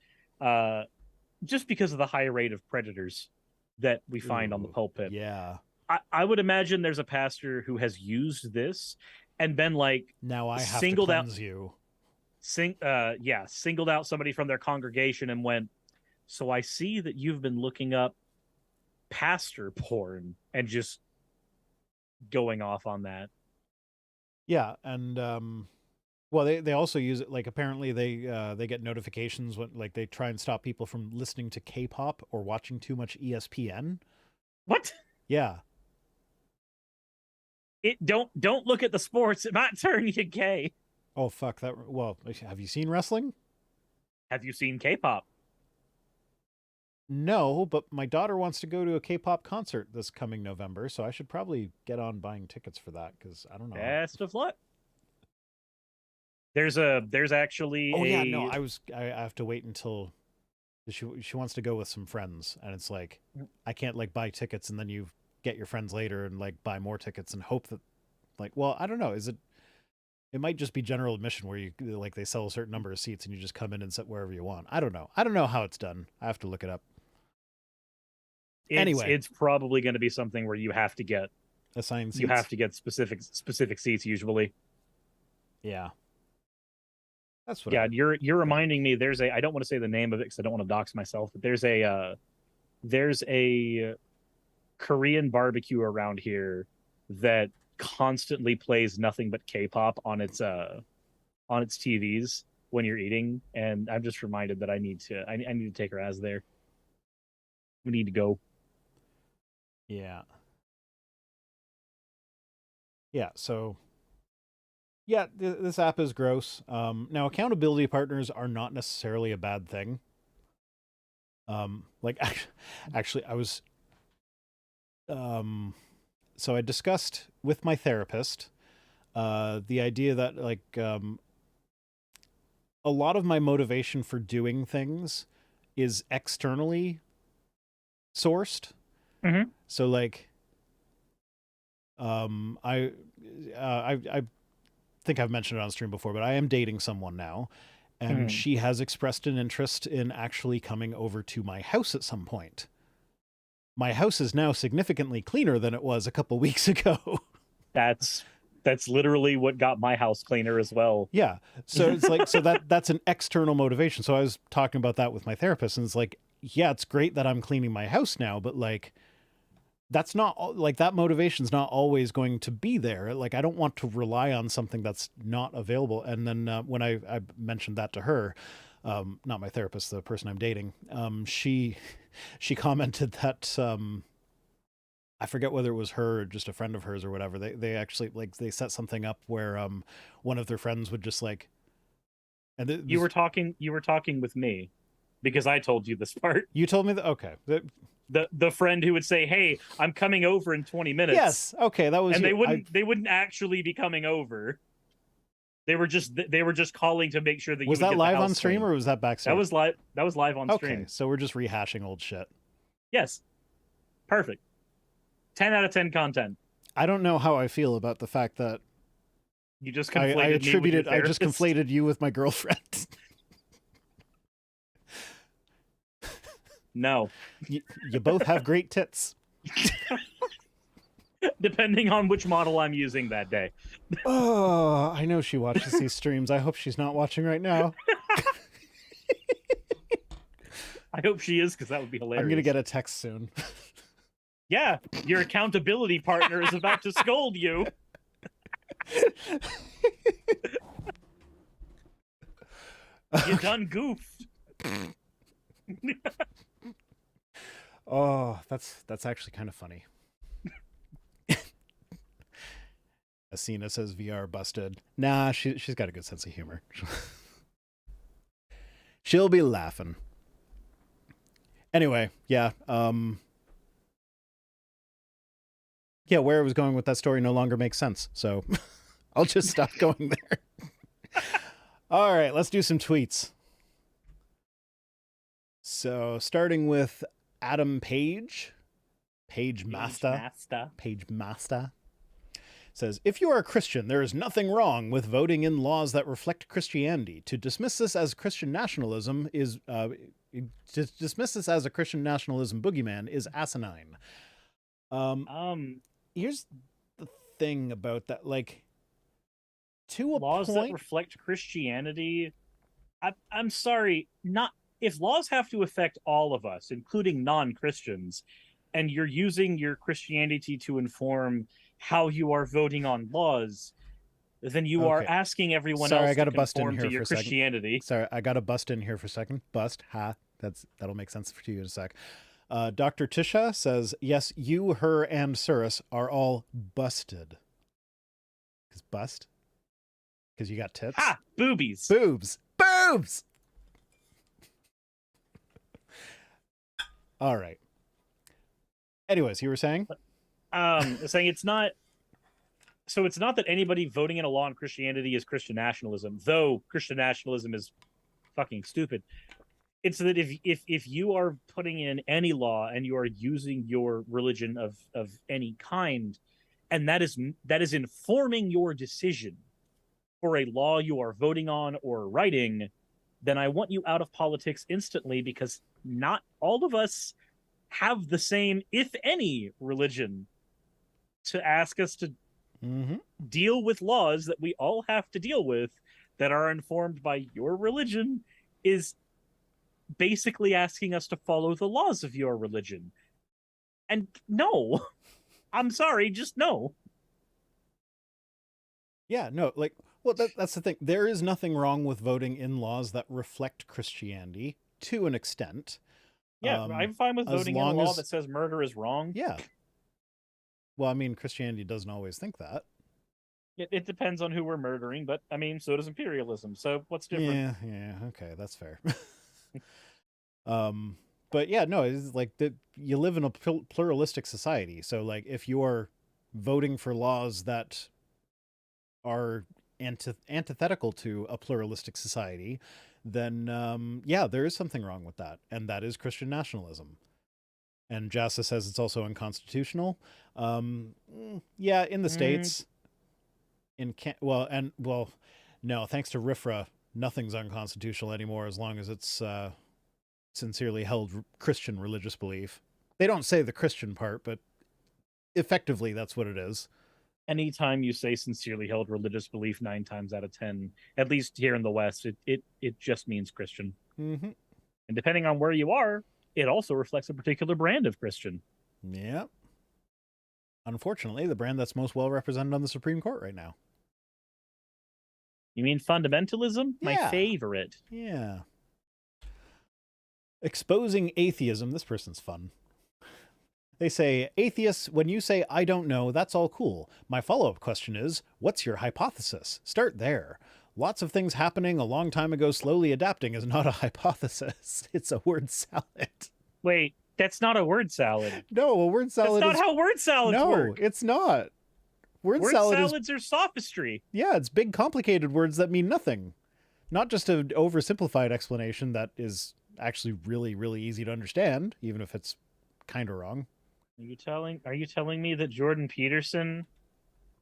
just because of the high rate of predators that we find on the pulpit. Yeah. I would imagine there's a pastor who has used this and been like, now I have to cleanse you. Singled out somebody from their congregation and went, so I see that you've been looking up pastor porn, and just going off on that. Yeah, and well, they also use it, like, apparently they get notifications when, like, they try and stop people from listening to K-pop or watching too much ESPN. What? Yeah. Don't look at the sports. It might turn you gay. Oh, fuck that. Well, have you seen wrestling? Have you seen K-pop? No, but my daughter wants to go to a K-pop concert this coming November, so I should probably get on buying tickets for that, because I don't know. Best of luck. There's actually I have to wait until she wants to go with some friends, and it's like, I can't, like, buy tickets and then you get your friends later and, like, buy more tickets and hope that, like, well, I don't know. It might just be general admission where you, like, they sell a certain number of seats and you just come in and sit wherever you want. I don't know how it's done. I have to look it up. Anyway, it's probably going to be something where you have to get assigned seats. You have to get specific seats usually. Yeah. That's what. Yeah, you're reminding me. I don't want to say the name of it because I don't want to dox myself, but there's a Korean barbecue around here that constantly plays nothing but K-pop on its TVs when you're eating, and I'm just reminded that I need to take her as there. We need to go. Yeah. Yeah. So. Yeah, this app is gross. Now, accountability partners are not necessarily a bad thing. Like, actually, I was, so I discussed with my therapist, the idea that, like, a lot of my motivation for doing things is externally sourced. Mm-hmm. So, like, I think I've mentioned it on stream before, but I am dating someone now, and she has expressed an interest in actually coming over to my house at some point. my house is now significantly cleaner than it was a couple weeks ago. That's literally what got my house cleaner as well. Yeah. So it's like, so that's an external motivation. So I was talking about that with my therapist, and it's like, yeah, it's great that I'm cleaning my house now, but like, that's not like, that motivation's not always going to be there. Like, I don't want to rely on something that's not available. And then when I mentioned that to her, not my therapist, the person I'm dating, she commented that, I forget whether it was her or just a friend of hers or whatever. They actually, like, they set something up where one of their friends would just like, and you were talking with me, because I told you this part. You told me that. Okay. The friend who would say, "Hey, I'm coming over in 20 minutes." Yes. Okay, that was. And they wouldn't actually be coming over. They were just calling to make sure that was you would that get live the on house stream clean. or was that backstage? That was live on stream. Okay, so we're just rehashing old shit. Yes. Perfect. 10 out of 10 content. I don't know how I feel about the fact that you just conflated I just conflated you with my girlfriend. No. You both have great tits. Depending on which model I'm using that day. Oh, I know she watches these streams. I hope she's not watching right now. I hope she is, because that would be hilarious. I'm going to get a text soon. Yeah, your accountability partner is about to scold you. You done goofed. Oh, that's actually kind of funny. Asina says VR busted. Nah, she's got a good sense of humor. She'll be laughing. Anyway, yeah. Yeah, where I was going with that story no longer makes sense. So I'll just stop going there. All right, let's do some tweets. So starting with Adam Page Master, says, if you are a Christian, there is nothing wrong with voting in laws that reflect Christianity. To dismiss this as Christian nationalism is a Christian nationalism boogeyman is asinine. Here's the thing about that, like, to a laws point, that reflect Christianity. I'm sorry, not if laws have to affect all of us, including non-Christians, and you're using your Christianity to inform how you are voting on laws, then you are asking everyone else to conform to your Christianity. Sorry, I got to bust in here for a second. Bust, ha. That'll make sense to you in a sec. Dr. Tisha says, yes, you, her, and Cirrus are all busted. Because bust? Because you got tits? Ha! Boobies. Boobs. Boobs! All right. Anyways, you were saying? Saying it's not that anybody voting in a law on Christianity is Christian nationalism, though Christian nationalism is fucking stupid. It's that if you are putting in any law and you are using your religion of any kind, and that is informing your decision for a law you are voting on or writing, then I want you out of politics instantly, because not all of us have the same, if any, religion to ask us to deal with laws that we all have to deal with that are informed by your religion is basically asking us to follow the laws of your religion. And no, I'm sorry, just no. Yeah, no, like, well, that's the thing. There is nothing wrong with voting in laws that reflect Christianity to an extent. Yeah, I'm fine with voting in a law that says murder is wrong. Yeah. Well, I mean, Christianity doesn't always think that. It depends on who we're murdering, but I mean, so does imperialism. So what's different? Yeah, okay, that's fair. But yeah, no, it's like that. You live in a pluralistic society, so like if you're voting for laws that are antithetical to a pluralistic society, then yeah, there is something wrong with that, and that is Christian nationalism. And Jassa says it's also unconstitutional. Yeah, in the States, no, thanks to RIFRA, nothing's unconstitutional anymore as long as it's sincerely held Christian religious belief. They don't say the Christian part, but effectively that's what it is. Anytime you say sincerely held religious belief, 9 times out of 10, at least here in the West, it just means Christian. Mm-hmm. And depending on where you are, it also reflects a particular brand of Christian. Yep. Unfortunately, the brand that's most well represented on the Supreme Court right now. You mean fundamentalism? Yeah. My favorite. Yeah. Exposing atheism. This person's fun. They say, atheists, when you say, I don't know, that's all cool. My follow-up question is, what's your hypothesis? Start there. Lots of things happening a long time ago slowly adapting is not a hypothesis. It's a word salad. Wait, that's not a word salad. No, a word salad That's not how word salads work. No, it's not. Word salads are sophistry. Yeah, it's big, complicated words that mean nothing. Not just an oversimplified explanation that is actually really, really easy to understand, even if it's kind of wrong. Are you telling me that Jordan Peterson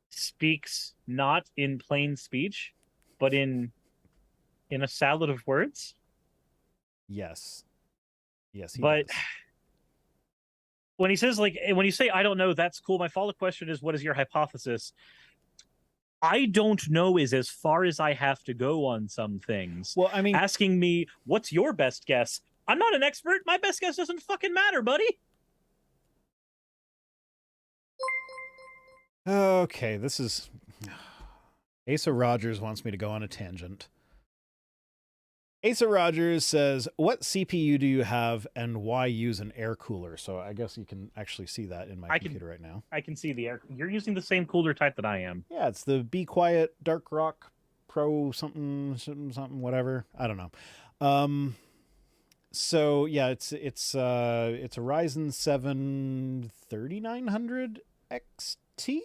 speaks not in plain speech, but in a salad of words? Yes. Yes, but does. When he says, like, when you say, I don't know, that's cool. My follow-up question is, what is your hypothesis? I don't know is as far as I have to go on some things. Well, I mean, asking me, what's your best guess? I'm not an expert. My best guess doesn't fucking matter, buddy. Okay, this is... Asa Rogers wants me to go on a tangent. Asa Rogers says, what CPU do you have and why use an air cooler? So I guess you can actually see that in my computer right now. I can see the air. You're using the same cooler type that I am. Yeah, it's the Be Quiet Dark Rock Pro something, whatever. I don't know. So yeah, it's a Ryzen 7 3900 XT.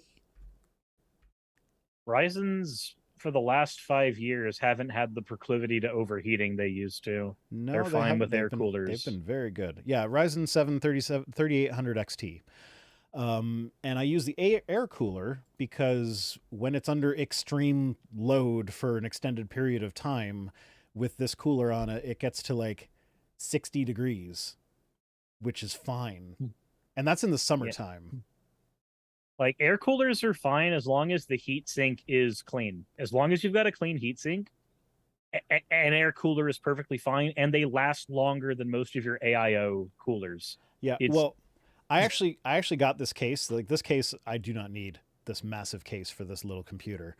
Ryzen's for the last 5 years haven't had the proclivity to overheating they used to. No, they're fine with air coolers. They've been very good. Yeah, Ryzen 7 3800 XT. And I use the air cooler because when it's under extreme load for an extended period of time, with this cooler on it, it gets to like 60 degrees, which is fine. And that's in the summertime. Yeah. Like, air coolers are fine as long as the heat sink is clean. As long as you've got a clean heat sink, an air cooler is perfectly fine, and they last longer than most of your AIO coolers. Yeah, well, I actually got this case. Like, this case, I do not need this massive case for this little computer.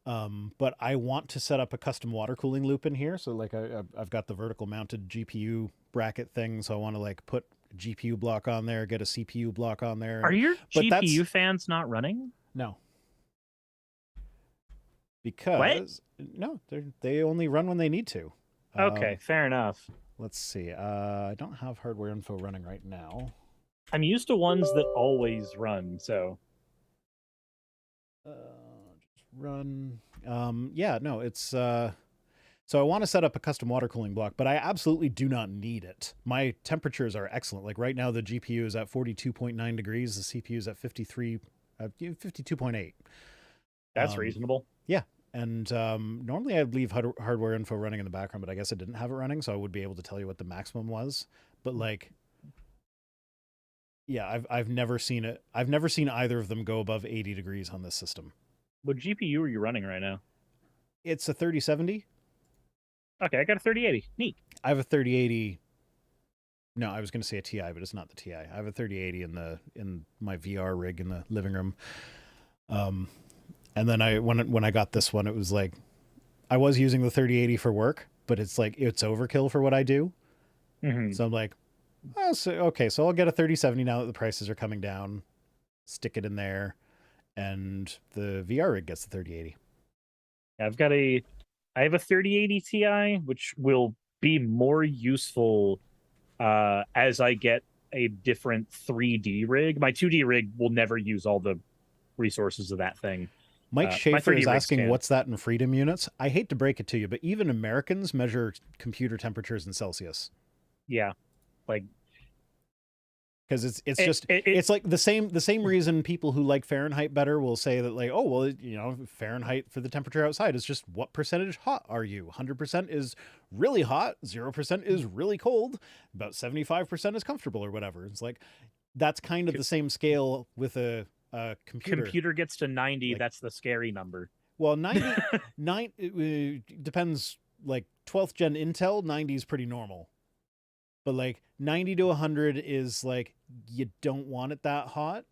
But I want to set up a custom water cooling loop in here. So, like, I've got the vertical mounted GPU bracket thing, so I want to, like, put GPU block on there, get a CPU block on there. Are your GPU fans not running? No. Because no, they only run when they need to. Okay, fair enough. Let's see. I don't have hardware info running right now. I'm used to ones that always run, so just run. Yeah, no, it's so I want to set up a custom water cooling block, but I absolutely do not need it. My temperatures are excellent. Like right now, the GPU is at 42.9 degrees. The CPU is at 52.8. That's reasonable. Yeah. And normally I'd leave hardware info running in the background, but I guess I didn't have it running, so I would be able to tell you what the maximum was. But like, yeah, I've never seen it. I've never seen either of them go above 80 degrees on this system. What GPU are you running right now? It's a 3070. Okay, I got a 3080. Neat. I have a 3080. No, I was going to say a TI, but it's not the TI. I have a 3080 in my VR rig in the living room. And then when I got this one, it was like I was using the 3080 for work, but it's like it's overkill for what I do. Mm-hmm. So I'm like, oh, so I'll get a 3070 now that the prices are coming down. Stick it in there, and the VR rig gets the 3080. I have a 3080 Ti, which will be more useful as I get a different 3D rig. My 2D rig will never use all the resources of that thing. Mike Schaefer is asking, what's that in freedom units? I hate to break it to you, but even Americans measure computer temperatures in Celsius. Yeah, like, because it's like the same reason people who like Fahrenheit better will say that, like, oh, well, you know, Fahrenheit for the temperature outside is just what percentage hot are you? 100% is really hot, 0% is really cold, about 75% is comfortable or whatever. It's like, That's kind of the same scale with a computer. Computer gets to 90, like, that's the scary number. Well, 90 depends. Like 12th gen Intel, 90 is pretty normal. But like 90 to 100 is like, you don't want it that hot,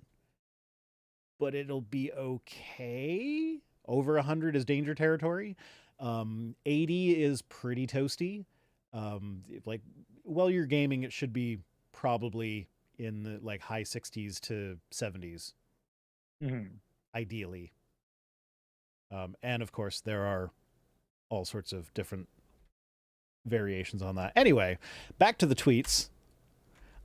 but it'll be okay. Over 100 is danger territory. 80 is pretty toasty. Like while you're gaming, it should be probably in the like high 60s to 70s. Ideally. And of course there are all sorts of different variations on that. Anyway, back to the tweets.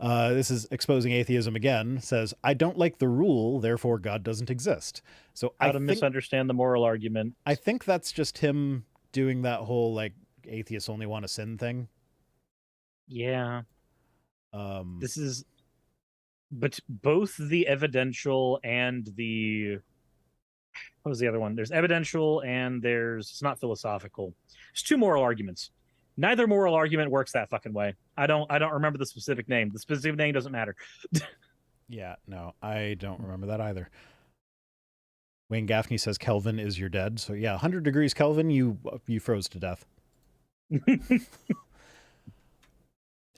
This is exposing atheism again. Says, I don't like the rule, therefore God doesn't exist. So how to misunderstand the moral argument. I think that's just him doing that whole like atheists only want to sin thing. Yeah. This is, but both the evidential and the, what was the other one? There's evidential and there's, it's not philosophical. There's two moral arguments. Neither moral argument works that fucking way. I don't remember the specific name. The specific name doesn't matter. Yeah, no, I don't remember that either. Wayne Gaffney says Kelvin is your dead. So yeah, 100 degrees Kelvin, you froze to death.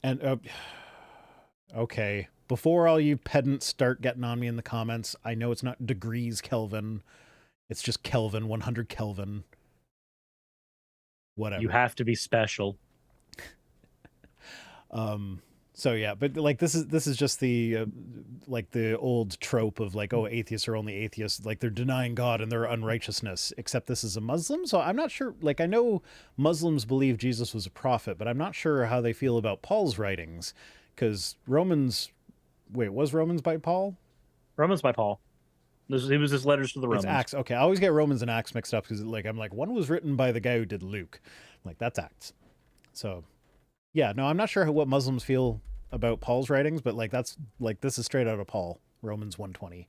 And okay, before all you pedants start getting on me in the comments, I know it's not degrees Kelvin. It's just Kelvin, 100 Kelvin. Whatever. You have to be special. So yeah, but like this is just the like the old trope of like, oh, atheists are only atheists, like they're denying God and their unrighteousness, except this is a Muslim. So I'm not sure, like I know Muslims believe Jesus was a prophet, but I'm not sure how they feel about Paul's writings, because was Romans by Paul? Romans by Paul. It was his letters to the Romans. It's Acts. Okay, I always get Romans and Acts mixed up because like I'm like, one was written by the guy who did Luke. I'm like, that's Acts. So yeah, no, I'm not sure what Muslims feel about Paul's writings, but like that's like, this is straight out of Paul, Romans 1:20.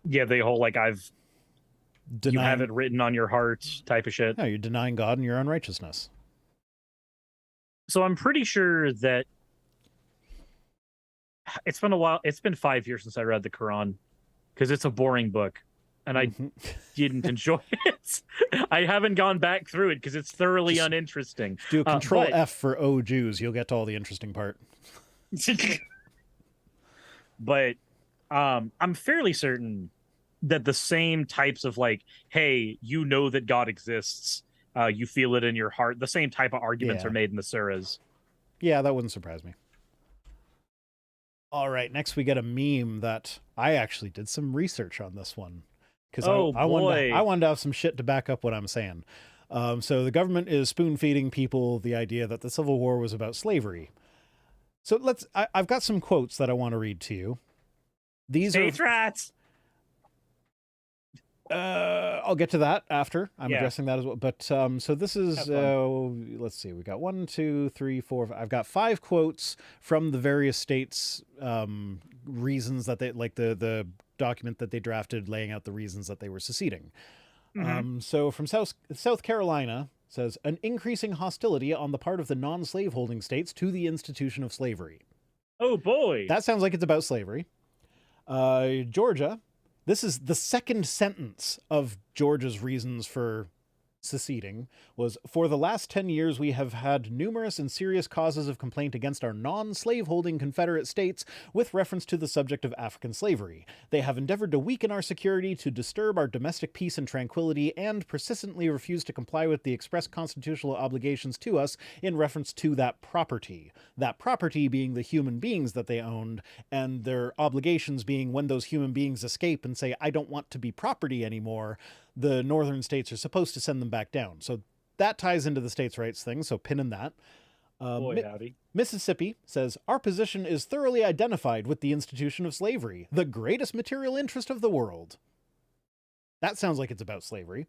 Yeah, the whole like you have it written on your heart type of shit. No, you're denying God and your unrighteousness. So I'm pretty sure that it's been a while. It's been 5 years since I read the Quran because it's a boring book and I didn't enjoy it. I haven't gone back through it because it's thoroughly uninteresting. Do a control F for "Oh Jews," you'll get to all the interesting part. But I'm fairly certain that the same types of like, hey, you know that God exists, you feel it in your heart, the same type of arguments are made in the surahs. Yeah, that wouldn't surprise me. All right, next we get a meme that I actually did some research on this one. Because I wanted to have some shit to back up what I'm saying. So the government is spoon-feeding people the idea that the Civil War was about slavery. So I've got some quotes that I want to read to you. These are rats. I'll get to that after. I'm addressing that as well. But so this is let's see. We got 1, 2, 3, 4. I've got 5 quotes from the various states' reasons that they like the document that they drafted laying out the reasons that they were seceding. So from South Carolina says an increasing hostility on the part of the non-slave holding states to the institution of slavery. Oh boy. That sounds like it's about slavery. Georgia, this is the second sentence of Georgia's reasons for seceding, was, for the last 10 years we have had numerous and serious causes of complaint against our non-slaveholding Confederate states with reference to the subject of African slavery. They have endeavored to weaken our security, to disturb our domestic peace and tranquility, and persistently refuse to comply with the express constitutional obligations to us in reference to that property being the human beings that they owned, and their obligations being when those human beings escape and say, I don't want to be property anymore, the northern states are supposed to send them back down. So that ties into the states' rights thing, so pin in that. Boy, howdy. Mississippi says, our position is thoroughly identified with the institution of slavery, the greatest material interest of the world. That sounds like it's about slavery.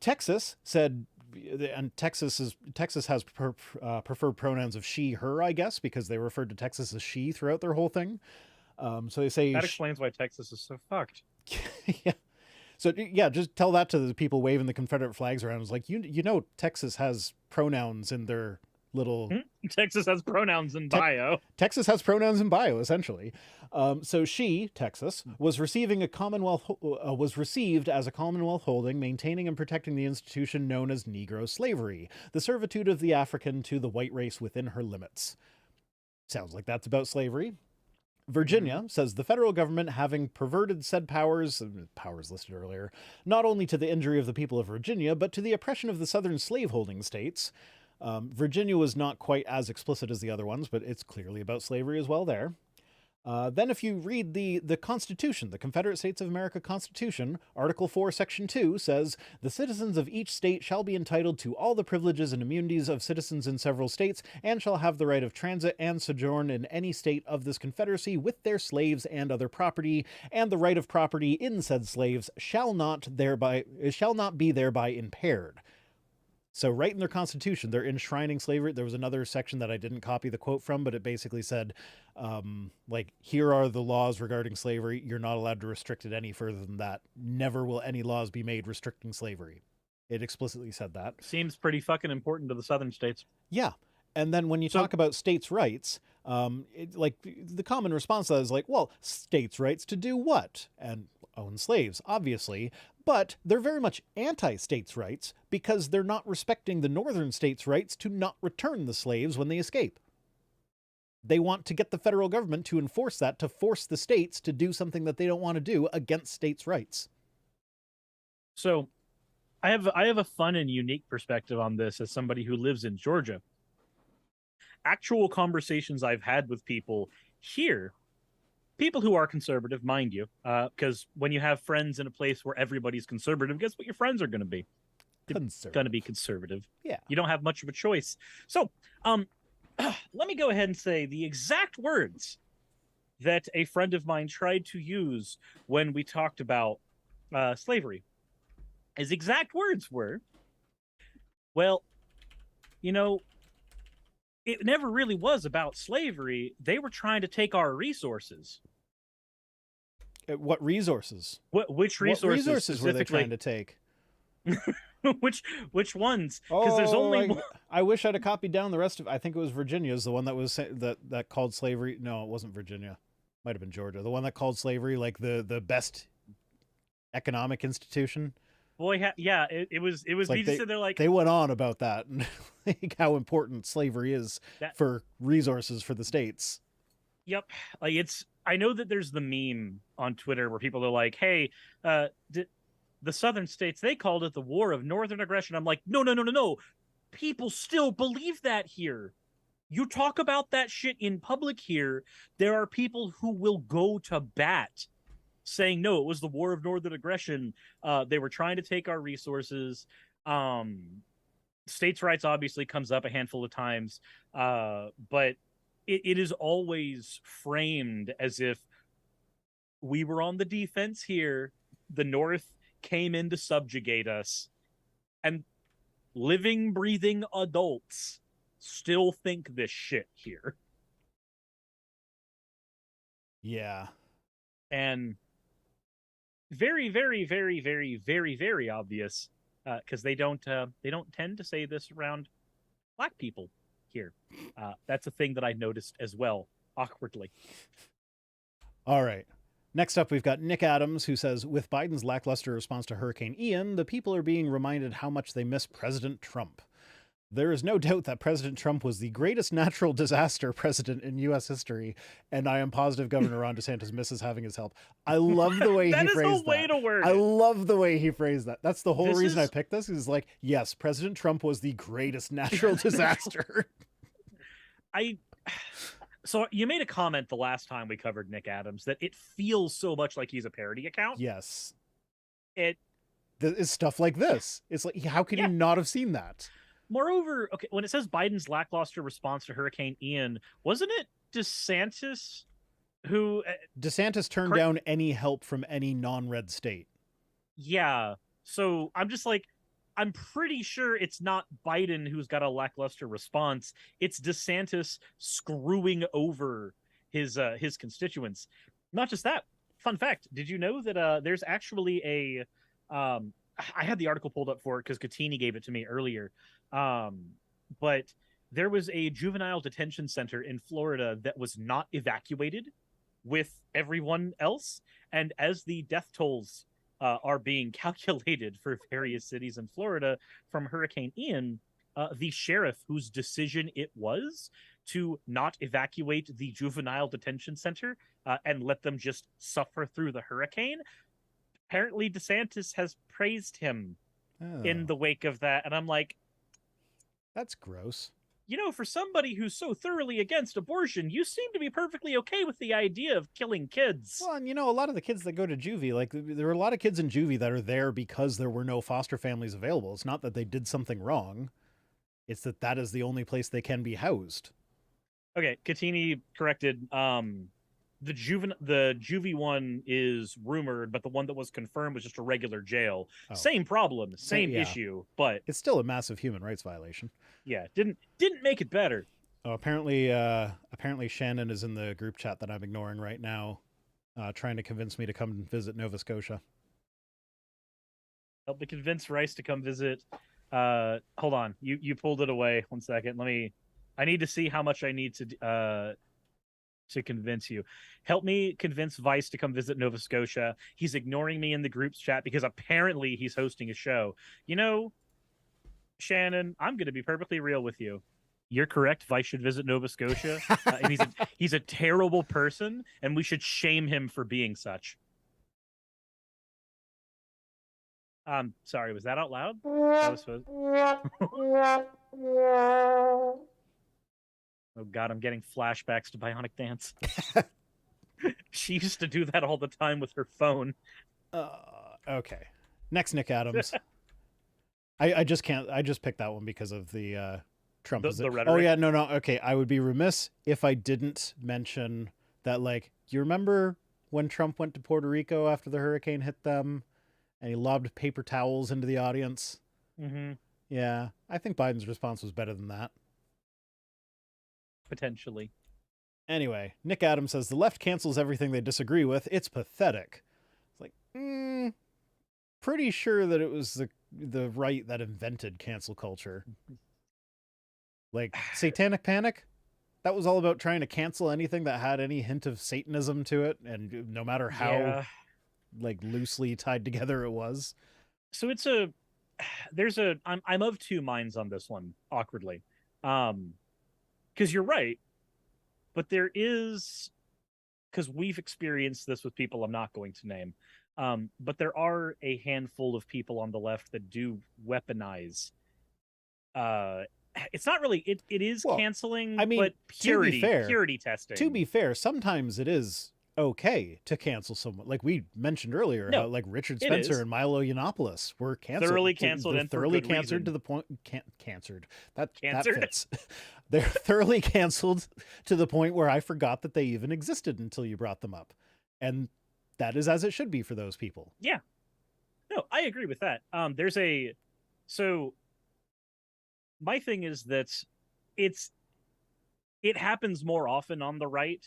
Texas said, and Texas has preferred pronouns of she, her, I guess, because they referred to Texas as she throughout their whole thing. So they say... That explains why Texas is so fucked. Yeah. So yeah, just tell that to the people waving the Confederate flags around. It's like, you know, Texas has pronouns in their little Texas has pronouns in bio. Texas has pronouns in bio, essentially. So she, Texas, was received as a Commonwealth holding, maintaining and protecting the institution known as Negro slavery, the servitude of the African to the white race within her limits. Sounds like that's about slavery. Virginia says the federal government, having perverted said powers listed earlier, not only to the injury of the people of Virginia, but to the oppression of the southern slaveholding states. Virginia was not quite as explicit as the other ones, but it's clearly about slavery as well there. Then if you read the Constitution, the Confederate States of America Constitution, Article 4, Section 2 says, the citizens of each state shall be entitled to all the privileges and immunities of citizens in several states, and shall have the right of transit and sojourn in any state of this confederacy with their slaves and other property, and the right of property in said slaves shall not be thereby impaired. So right in their Constitution, they're enshrining slavery. There was another section that I didn't copy the quote from, but it basically said, here are the laws regarding slavery. You're not allowed to restrict it any further than that. Never will any laws be made restricting slavery. It explicitly said that. Seems pretty fucking important to the southern states. Yeah. And then when you talk about states' rights, the common response to that is like, well, states' rights to do what? And own slaves, obviously. But they're very much anti-states' rights because they're not respecting the northern states' rights to not return the slaves when they escape. They want to get the federal government to enforce that, to force the states to do something that they don't want to do against states' rights. So I have a fun and unique perspective on this as somebody who lives in Georgia. Actual conversations I've had with people here, people who are conservative, mind you, because when you have friends in a place where everybody's conservative, guess what your friends are going to be? Going to be conservative. Yeah. You don't have much of a choice. So let me go ahead and say the exact words that a friend of mine tried to use when we talked about slavery. His exact words were, well, it never really was about slavery. They were trying to take our resources. What resources? Which resources? What resources were they trying to take? which ones? Because there's only one. I wish I'd have copied down the rest of. I think it was Virginia's the one that was that called slavery. No, it wasn't Virginia. Might have been Georgia. The one that called slavery like the best economic institution. Boy, yeah, it was. Like they're like they went on about that and like how important slavery is for resources for the states. Yep, like I know that there's the meme on Twitter where people are like, "Hey, the southern states, they called it the War of Northern Aggression." I'm like, no. People still believe that here. You talk about that shit in public here, there are people who will go to bat saying, no, it was the War of Northern Aggression. They were trying to take our resources. States' rights obviously comes up a handful of times, but it is always framed as if we were on the defense here. The North came in to subjugate us, and living, breathing adults still think this shit here. Yeah. And very, very, very, very, very, very obvious, because they don't tend to say this around Black people here. That's a thing that I noticed as well, awkwardly. All right. Next up, we've got Nick Adams, who says, with Biden's lackluster response to Hurricane Ian, the people are being reminded how much they miss President Trump. There is no doubt that President Trump was the greatest natural disaster president in U.S. history, and I am positive Governor Ron DeSantis misses having his help. I love the way he phrased that. That is the way to word it. I love the way he phrased that. That's the whole reason I picked this. Is like, yes, President Trump was the greatest natural disaster. So you made a comment the last time we covered Nick Adams that it feels so much like he's a parody account. Yes. It's stuff like this. It's like, how could you not have seen that? Moreover, okay, when it says Biden's lackluster response to Hurricane Ian, wasn't it DeSantis who... DeSantis turned down any help from any non-red state. Yeah. So I'm just like, I'm pretty sure it's not Biden who's got a lackluster response. It's DeSantis screwing over his constituents. Not just that. Fun fact. Did you know that there's actually a... I had the article pulled up for it because Katini gave it to me earlier. But there was a juvenile detention center in Florida that was not evacuated with everyone else. And as the death tolls are being calculated for various cities in Florida from Hurricane Ian, the sheriff whose decision it was to not evacuate the juvenile detention center and let them just suffer through the hurricane, apparently DeSantis has praised him in the wake of that. And I'm like, that's gross. You know, for somebody who's so thoroughly against abortion, you seem to be perfectly okay with the idea of killing kids. Well, and you know, a lot of the kids that go to juvie, like there are a lot of kids in juvie that are there because there were no foster families available. It's not that they did something wrong. It's that is the only place they can be housed. Okay, Katini corrected. The juvie one is rumored, but the one that was confirmed was just a regular jail. Oh. Same problem, same issue, but it's still a massive human rights violation. Yeah, didn't make it better. Oh, apparently Shannon is in the group chat that I'm ignoring right now, trying to convince me to come visit Nova Scotia. Help me convince Rice to come visit. Hold on, you pulled it away. 1 second. I need to see how much I need to convince you. Help me convince Vice to come visit Nova Scotia. He's ignoring me in the group's chat because apparently he's hosting a show. You know, Shannon, I'm going to be perfectly real with you. You're correct. Vice should visit Nova Scotia. And he's a terrible person, and we should shame him for being such. Sorry, was that out loud? That was supposed... Oh God, I'm getting flashbacks to Bionic Dance. She used to do that all the time with her phone. Okay. Next, Nick Adams. I just can't. I just picked that one because of the Trump. The rhetoric. Oh yeah, no. Okay, I would be remiss if I didn't mention that. Like, you remember when Trump went to Puerto Rico after the hurricane hit them, and he lobbed paper towels into the audience? Mm-hmm. Yeah, I think Biden's response was better than that. Potentially. Anyway, Nick Adams says the left cancels everything they disagree with. It's pathetic. It's like, pretty sure that it was the right that invented cancel culture. Like Satanic Panic, that was all about trying to cancel anything that had any hint of Satanism to it, and no matter how like loosely tied together it was. So I'm of two minds on this one, awkwardly. Because you're right, but there is, because we've experienced this with people I'm not going to name, but there are a handful of people on the left that do weaponize. It's not really, it is canceling, but purity testing. To be fair, sometimes it is okay to cancel someone. Like we mentioned earlier, how like Richard Spencer and Milo Yiannopoulos were canceled. Thoroughly canceled and thoroughly canceled to the point canceled. That fits. They're thoroughly canceled to the point where I forgot that they even existed until you brought them up. And that is as it should be for those people. Yeah. No, I agree with that. So my thing is that it happens more often on the right,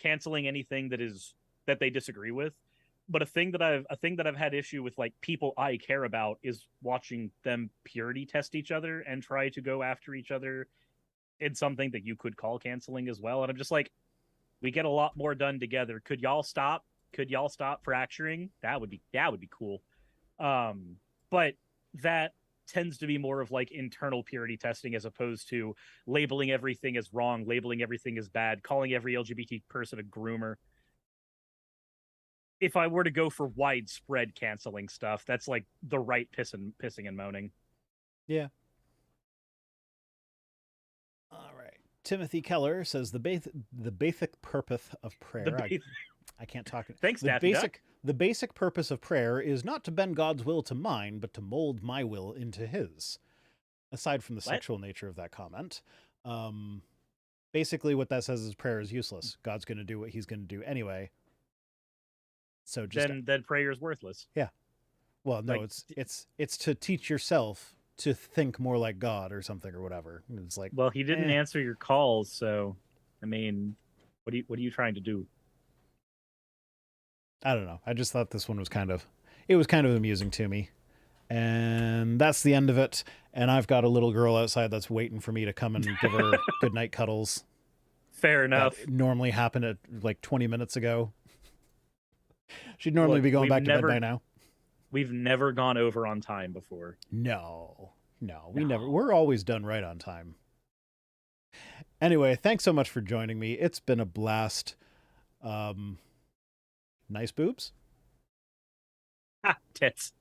canceling anything that they disagree with. But a thing that I've had issue with, like, people I care about, is watching them purity test each other and try to go after each other in something that you could call canceling as well. And I'm just like, we get a lot more done together. Could y'all stop fracturing? That would be cool. But that tends to be more of like internal purity testing as opposed to labeling everything as wrong, labeling everything as bad, calling every LGBT person a groomer. If I were to go for widespread canceling stuff, that's like the right pissing and moaning. Yeah. All right. Timothy Keller says the basic purpose of prayer. I can't talk. Thanks, The basic purpose of prayer is not to bend God's will to mine, but to mold my will into his. Aside from the sexual nature of that comment, basically what that says is prayer is useless. God's going to do what he's going to do anyway. So just then prayer is worthless. Yeah. Well, no, like, it's to teach yourself to think more like God or something or whatever. It's like, well, he didn't answer your calls, so I mean, what are you trying to do? I don't know. I just thought this one was kind of amusing to me. And that's the end of it. And I've got a little girl outside that's waiting for me to come and give her goodnight cuddles. Fair enough. That normally happened at like 20 minutes ago. She'd normally be going back to bed by now. We've never gone over on time before. No, we never. We're always done right on time. Anyway, thanks so much for joining me. It's been a blast. Nice boobs. Tits.